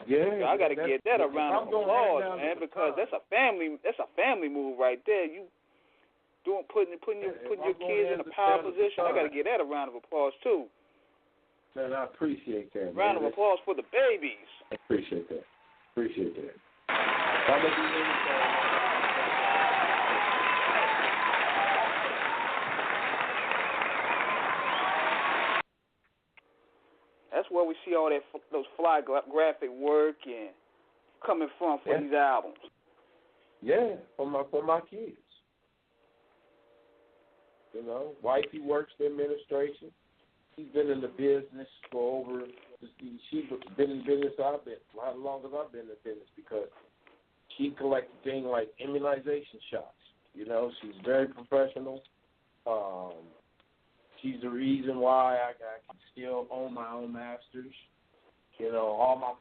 Yeah, I gotta get that a round of applause, man, because that's a family move right there. You putting your kids in a power position. I gotta get that a round of applause too. Man, I appreciate that. Round of applause for the babies. I appreciate that. That's where we see all those fly graphic work and coming from for these albums. Yeah, for my kids. You know, wifey works the administration. She's been in the business for over. She's been in business. I've been as long as I've been in business because she collected things like immunization shots. You know, she's very professional. She's the reason why I can still own my own masters. You know, all my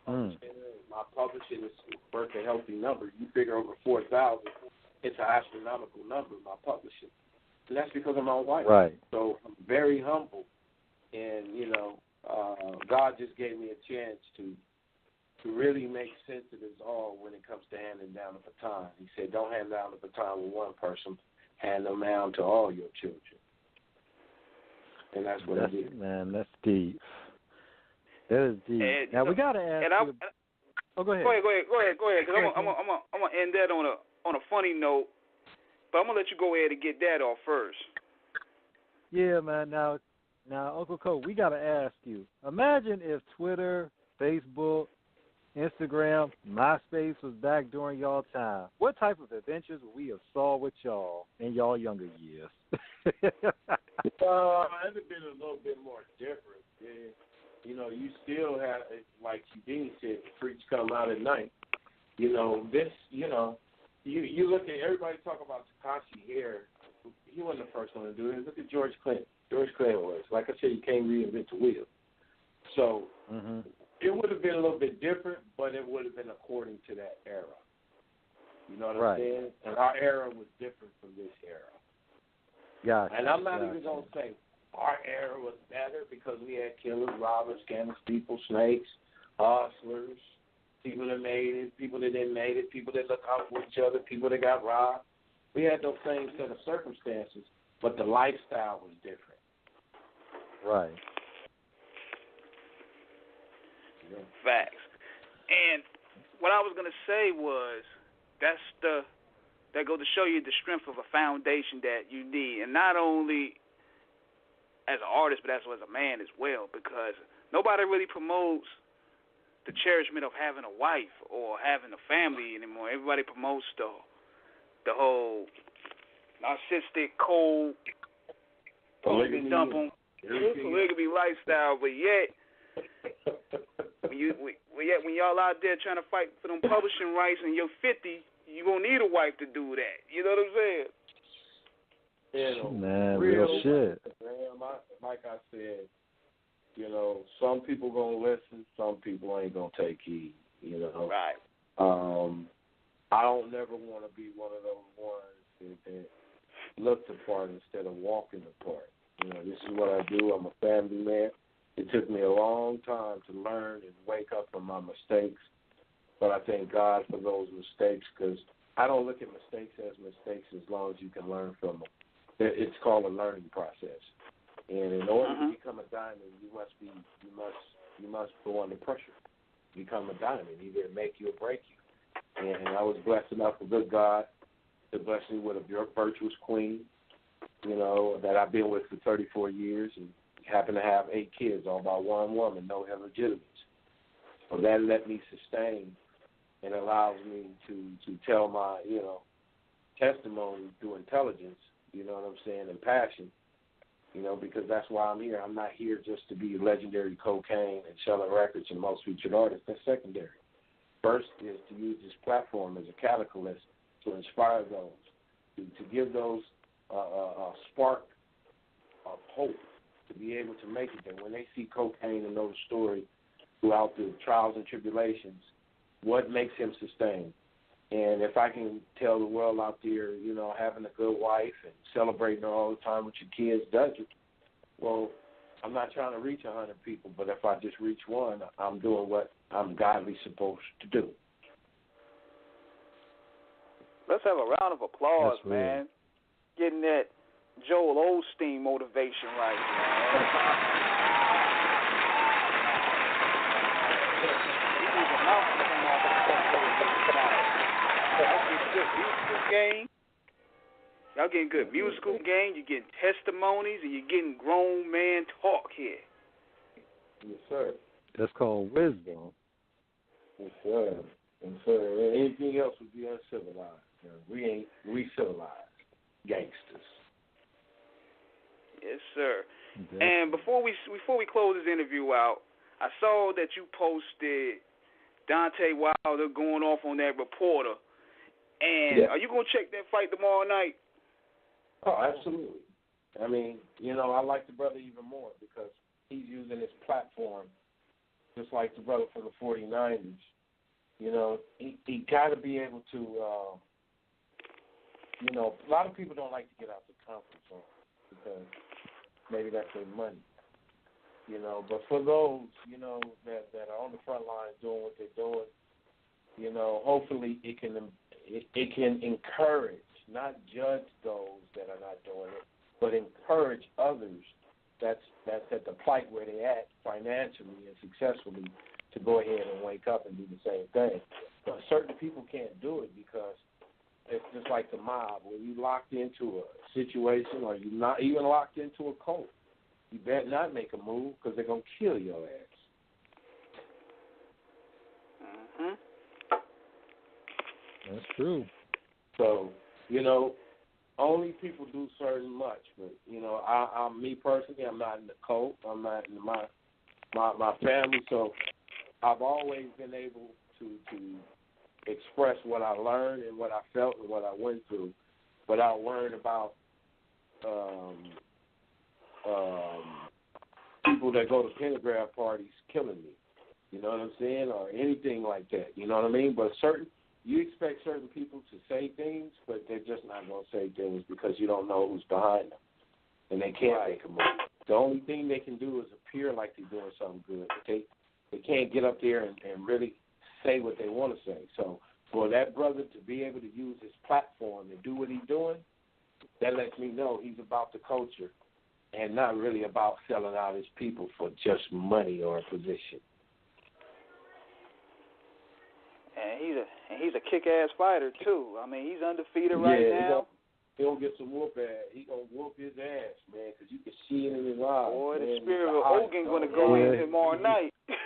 publishing is worth a healthy number. You figure over 4,000, it's an astronomical number, my publishing. And that's because of my wife. Right. So I'm very humble. And, you know, God just gave me a chance to really make sense of this all when it comes to handing down the baton. He said, don't hand down the baton with one person, hand them down to all your children. And that's what I did. Man, that's deep. That is deep. And, now we gotta ask. Go ahead. Go ahead. Because I'm gonna end that on a funny note, but I'm gonna let you go ahead and get that off first. Yeah, man. Now, Uncle Cole, we gotta ask you. Imagine if Twitter, Facebook, Instagram, MySpace was back during y'all time. What type of adventures would we have saw with y'all in y'all younger years? It'd have been a little bit more different. Yeah. You know, you still have, like Houdini said, the freaks come out at night. you look at everybody talk about Tekashi here. He wasn't the first one to do it. Look at George Clinton. George Clinton was, like I said, you can't reinvent the wheel. So it would have been a little bit different, but it would have been according to that era. You know what I'm saying? And our era was different from this era. Gotcha. And I'm not even going to say our era was better because we had killers, robbers, scammers, people, snakes, hustlers, people that made it, people that didn't make it, people that looked out for each other, people that got robbed. We had those same set of circumstances, but the lifestyle was different. Right. Yeah. Facts. And what I was going to say was that goes to show you the strength of a foundation that you need, and not only as an artist, but as a man as well, because nobody really promotes the cherishment of having a wife or having a family anymore. Everybody promotes the whole narcissistic, cold, polygamy lifestyle, but yet when y'all out there trying to fight for them publishing rights and you're 50, you gonna need a wife to do that. You know what I'm saying? Man, real shit. Man, like I said, some people gonna listen, some people ain't gonna take heed. Right. I don't never want to be one of those ones that look the part instead of walking the part. This is what I do. I'm a family man. It took me a long time to learn and wake up from my mistakes, but I thank God for those mistakes because I don't look at mistakes as mistakes as long as you can learn from them. It's called a learning process, and in order to become a diamond, you must go under pressure. Become a diamond, either make you or break you. And I was blessed enough with good God to bless me with a virtuous queen, that I've been with for 34 years and happen to have 8 kids, all by one woman, no illegitimates. So that let me sustain and allows me to tell my, testimony through intelligence, you know what I'm saying, and passion, because that's why I'm here. I'm not here just to be legendary Kokane and selling records and most featured artist. That's secondary. First is to use this platform as a catalyst to inspire those, to give those a spark of hope to be able to make it. And when they see Kokane and know the story throughout the trials and tribulations, what makes him sustain? And if I can tell the world out there, having a good wife and celebrating her all the time with your kids does it, well, I'm not trying to reach 100 people, but if I just reach one, I'm doing what I'm godly supposed to do. Let's have a round of applause, man. Getting that Joel Osteen motivation right, man. Y'all getting good musical game, you're getting testimonies, and you're getting grown man talk here. Yes, sir. That's called wisdom. Yes, sir. Yes, sir. Anything else would be uncivilized. We civilized gangsters. Yes, sir. Definitely. And before we close this interview out, I saw that you posted Dante Wilder going off on that reporter. And are you going to check that fight tomorrow night? Oh, absolutely. I mean, I like the brother even more because he's using his platform just like the brother for the 49ers. He got to be able to, a lot of people don't like to get out the comfort zone because maybe that's their money. But for those, that are on the front lines doing what they're doing, hopefully it can encourage, not judge those that are not doing it, but encourage others that's at the plight where they're at financially and successfully to go ahead and wake up and do the same thing. But certain people can't do it because it's just like the mob. When you locked into a situation or you're not even locked into a cult, you better not make a move because they're going to kill your ass. Mm-hmm. That's true. So, only people do certain much. But, I'm me personally, I'm not in the cult. I'm not in my family. So I've always been able to express what I learned and what I felt and what I went through without worrying about people that go to pentagram parties killing me. You know what I'm saying? Or anything like that. You know what I mean? But you expect certain people to say things, but they're just not going to say things because you don't know who's behind them. And they can't make a move. The only thing they can do is appear like they're doing something good. They can't get up there and really say what they want to say. So for that brother to be able to use his platform and do what he's doing, that lets me know he's about the culture and not really about selling out his people for just money or a position. And he's a kick-ass fighter too. I mean, he's undefeated right now. He'll get some whoop ass. He gonna whoop his ass, man, because you can see it in his eyes. Boy, man. The spirit of Hogan gonna go in tomorrow night. I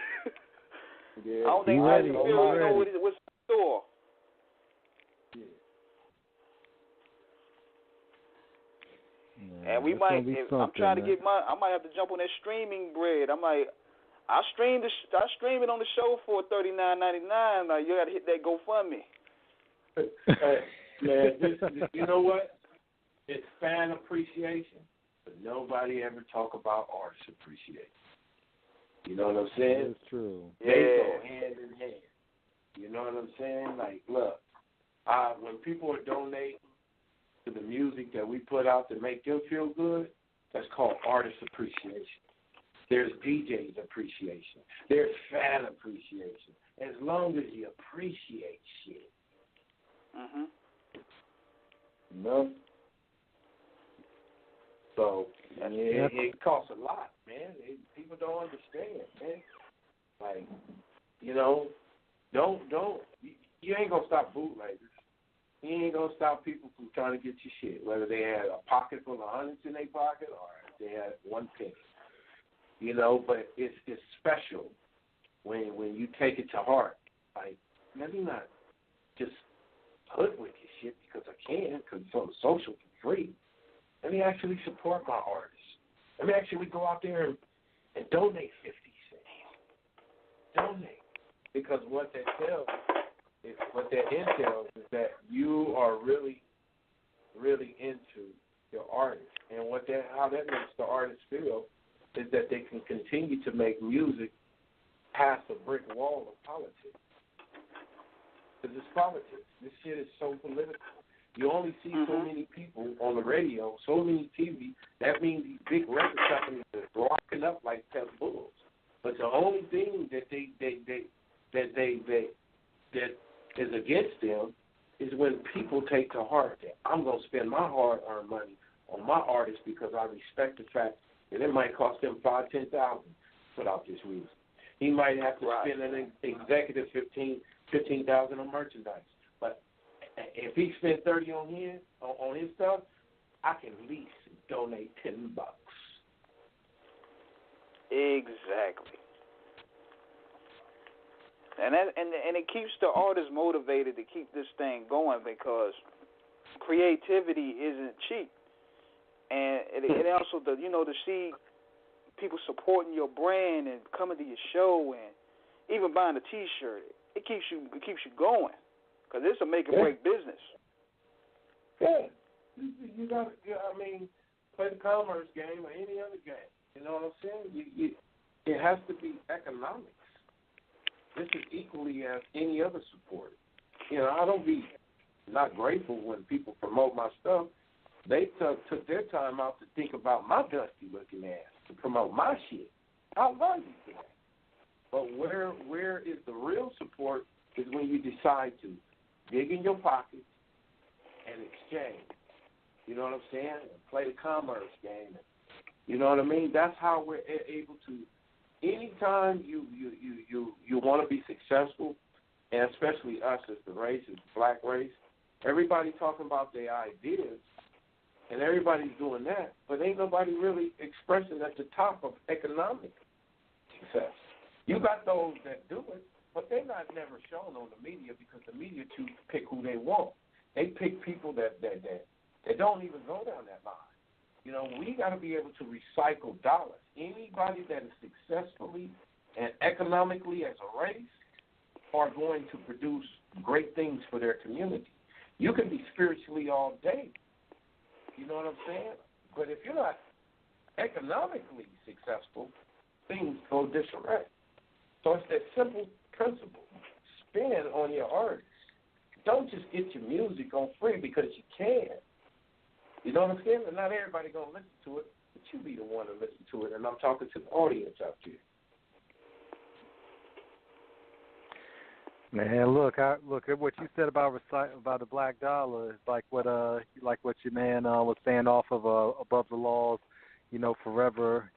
don't think Tyson Fury know what's in store. And we might. I'm trying to get I might have to jump on that streaming bread. I stream it on the show for $39.99. Like, you got to hit that GoFundMe. Man, you know what? It's fan appreciation, but nobody ever talk about artist appreciation. You know what I'm saying? That's true. They go hand in hand. You know what I'm saying? Like, look, when people are donating to the music that we put out to make them feel good, that's called artist appreciation. There's DJ's appreciation. There's fan appreciation. As long as you appreciate shit. Mm-hmm. You know? So, it costs a lot, man. People don't understand, man. Like, you know, you ain't going to stop bootleggers. You ain't going to stop people from trying to get your shit, whether they had a pocket full of hundreds in their pocket or if they had 1 penny. You know, but it's special when you take it to heart. Like, let me not just hoodwink your shit because I can, because it's on the social for free. Let me actually support my artists. Let me actually go out there and donate 50 cents. Donate. Because what that entails is that you are really, really into your artist. And how that makes the artist feel is that they can continue to make music past a brick wall of politics. Because it's politics. This shit is so political. You only see so many people on the radio, so many TV. That means these big record companies are rocking up like pet bulls. But the only thing that is against them is when people take to heart that I'm going to spend my hard-earned money on my artist because I respect the fact that it might cost them $5,000-$10,000 to put out this music. He might have to spend an executive $15,000 on merchandise. But if he spent $30 on his stuff, I can at least donate $10. Exactly. And it keeps the artist motivated to keep this thing going because creativity isn't cheap. And it also, to see people supporting your brand and coming to your show and even buying a T-shirt, it keeps you going because it's a make or break business. Yeah, you got. Play the commerce game or any other game. You know what I'm saying? It has to be economics. This is equally as any other support. I don't be not grateful when people promote my stuff. They took their time out to think about my dusty-looking ass to promote my shit. I love you for that. But where is the real support is when you decide to dig in your pockets and exchange. You know what I'm saying? And play the commerce game. You know what I mean? That's how we're able to. Anytime you want to be successful, and especially us as the race, as the black race, everybody talking about their ideas. And everybody's doing that, but ain't nobody really expressing at the top of economic success. You got those that do it, but they're not never shown on the media because the media choose to pick who they want. They pick people that don't even go down that line. We got to be able to recycle dollars. Anybody that is successfully and economically as a race are going to produce great things for their community. You can be spiritually all day. You know what I'm saying? But if you're not economically successful, things go disarray. So it's that simple principle. Spend on your artists. Don't just get your music on free because you can. You know what I'm saying? And not everybody going to listen to it, but you be the one to listen to it. And I'm talking to the audience out there. Man, look at what you said about the Black Dollar. It's like what your man was saying off of Above the Laws, Forever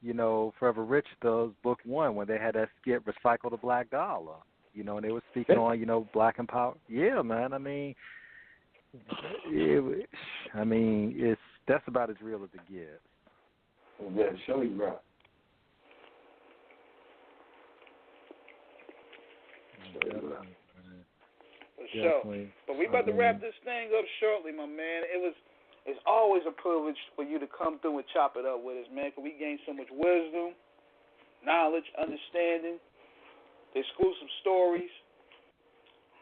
Rich does Book 1 when they had that skit Recycle the Black Dollar. And they were speaking on, Black Empower. Yeah, man. That's about as real as it gets. Yeah, show you right. Definitely. But we about to wrap this thing up shortly, my man. It's always a privilege for you to come through and chop it up with us, man, because we gain so much wisdom, knowledge, understanding, the exclusive stories.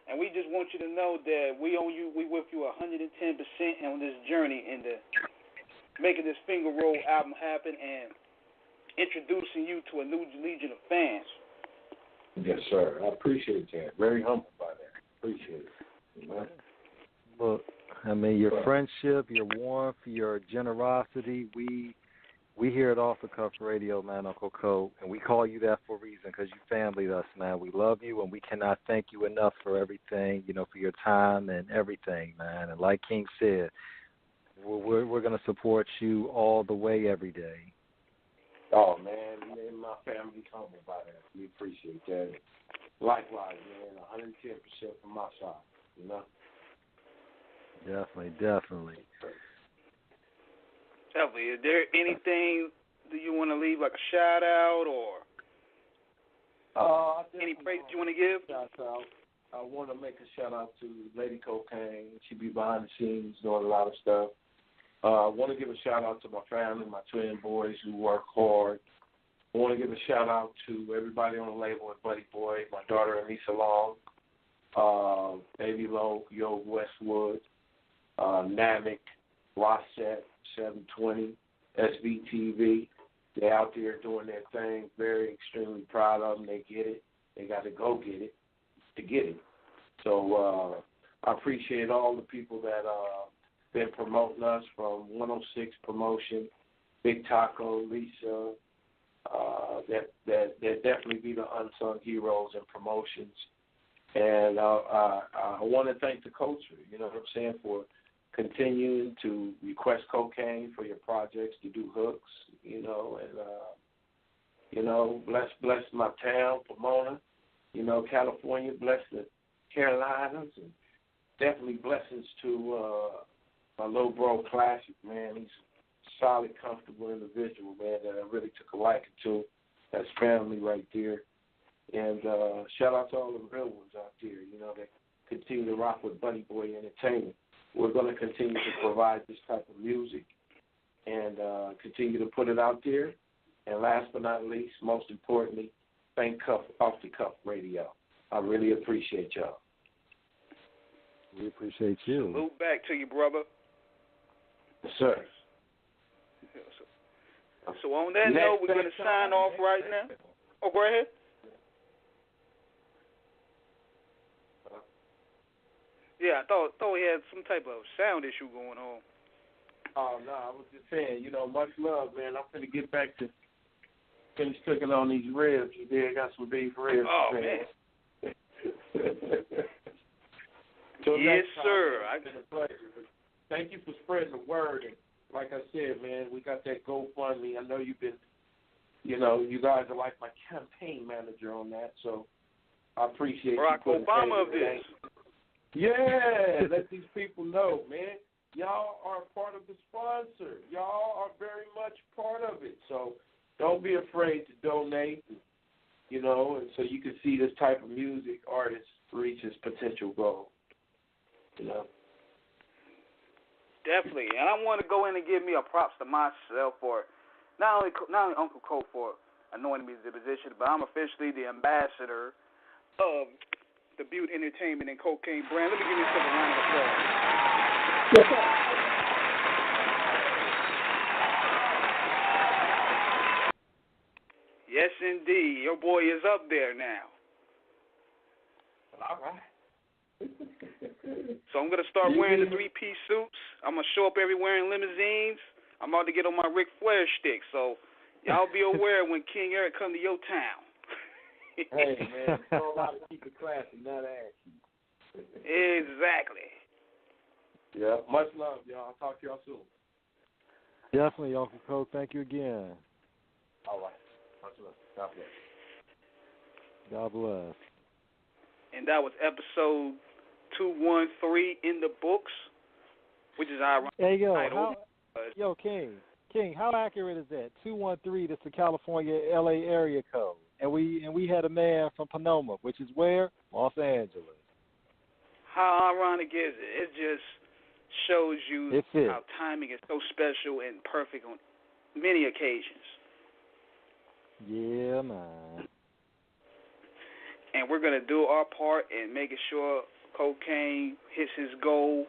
And we just want you to know that we with you 110% on this journey into making this Finger Roll album happen and introducing you to a new legion of fans. Yes, sir. I appreciate that. Very humbled by that. Appreciate it. Look, your friendship, your warmth, your generosity, we hear it off the cuff radio, man, Uncle Cope, and we call you that for a reason because you family us, man. We love you, and we cannot thank you enough for everything, for your time and everything, man. And like King said, we're going to support you all the way every day. Oh, man, my family's humbled by that. We appreciate that. Likewise, man, 110% from my side, Definitely. Definitely. Is there anything that you want to leave, like a shout out or any praise you want to give? Shout out. I want to make a shout out to Lady Kokane. She be behind the scenes doing a lot of stuff. I want to give a shout out to my family, my twin boys who work hard. I want to give a shout out to everybody on the label at Buddy Boy, my daughter Anissa Long, Baby Low, Yo Westwood, Namek, Rossette, 720, SBTV. They're out there doing their thing. Very extremely proud of them. They get it. They got to go get it to get it. So I appreciate all the people that been promoting us from 106 Promotion, Big Taco, Lisa. That definitely be the unsung heroes in promotions. And I want to thank the culture, you know what I'm saying, for continuing to request Kokane for your projects, to do hooks, bless my town, Pomona, California, bless the Carolinas, and definitely blessings to my little bro Classic, man. He's a solid, comfortable individual, man, that I really took a liking to. That's family right there. And shout out to all the real ones out there, that continue to rock with Buddy Boy Entertainment. We're going to continue to provide this type of music and continue to put it out there. And last but not least, most importantly, thank Off the Cuff Radio. I really appreciate y'all. We appreciate you. Salute back to you, brother. Yes, sir. So on that note, we're going to sign off right now. Oh, go ahead. Yeah, I thought we had some type of sound issue going on. Oh, no, I was just saying, much love, man. I'm going to get back to finish cooking on these ribs. You did got some beef ribs. Oh, man. Yes, sir. It's been a pleasure. Thank you for spreading the word. And like I said, man, we got that GoFundMe. I know you've been, you guys are like my campaign manager on that, so I appreciate Barack you. Obama of this. Yeah, let these people know, man. Y'all are part of the sponsor. Y'all are very much part of it. So don't be afraid to donate, and so you can see this type of music artist reach his potential goal. Definitely, and I want to go in and give me a props to myself for not only Uncle Cole for anointing me to the position, but I'm officially the ambassador of the Butte Entertainment and Kokane brand. Let me give yourself a round of applause. Yes, indeed. Your boy is up there now. All right. So I'm going to start wearing the three-piece suits. I'm going to show up everywhere in limousines. I'm about to get on my Ric Flair stick. So y'all be aware when King Eric come to your town. Hey, man, it's all about to keep it classy, not ashy. Exactly. Yeah, much love, y'all. I'll talk to y'all soon. Definitely, Uncle Coke. Thank you again. All right. Much love. God bless. God bless. And that was episode 213 in the books, which is our Hey, title. King, how accurate is that? 213, that's the California, LA area code. And we had a man from Panama, which is where? Los Angeles. How ironic is it? It just shows you how timing is so special and perfect on many occasions. Yeah, man. And we're gonna do our part in making sure Kokane hits his goal.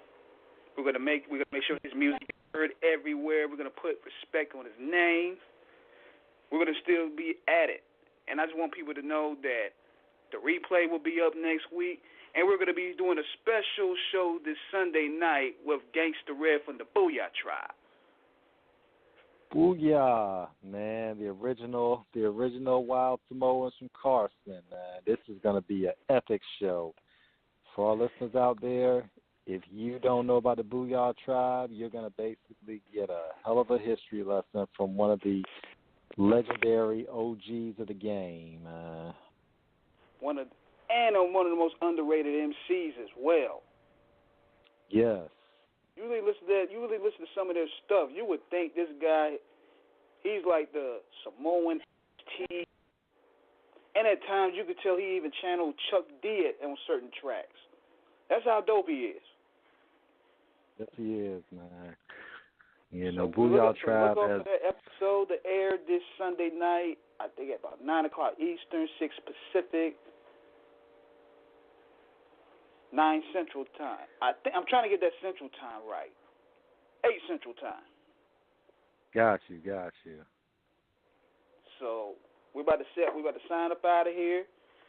We're gonna make sure his music is heard everywhere. We're gonna put respect on his name. We're gonna still be at it. And I just want people to know that the replay will be up next week, and we're gonna be doing a special show this Sunday night with Gangsta Red from the Booyah Tribe. Booyah, man, the original Wild Samoans from Carson, man. This is going to be an epic show. For our listeners out there, if you don't know about the Booyah Tribe, you're going to basically get a hell of a history lesson from one of the legendary OGs of the game. One of the most underrated MCs as well. Yes. You really listen to some of their stuff, you would think this guy, he's like the Samoan T. And at times you could tell he even channeled Chuck D on certain tracks. That's how dope he is. Yes, he is, man. You know, Booyah Tribe has... that episode that aired this Sunday night, I think at about 9 o'clock Eastern, 6 Pacific, 9 Central Time. I'm trying to get that Central Time right. 8 Central Time. Got you. So we're about to sign up out of here.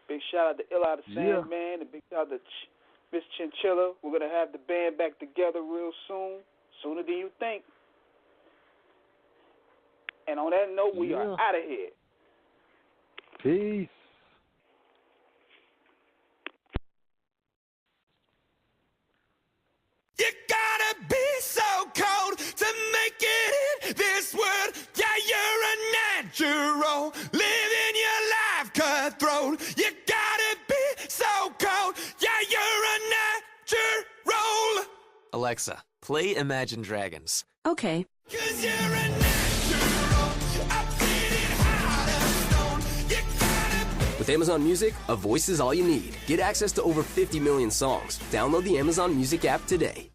Big shout out to Ill Out of Sandman, and big shout out to Miss Chinchilla. We're gonna have the band back together real soon, sooner than you think. And on that note, we are out of here. Peace. You gotta be so cold to make it in this world. Yeah, you're a natural, living your life cutthroat. You gotta be so cold. Yeah, you're a natural. Alexa, play Imagine Dragons. Okay. 'Cause you're a natural. I'm feeling hot as stone. You gotta With Amazon Music, a voice is all you need. Get access to over 50 million songs. Download the Amazon Music app today.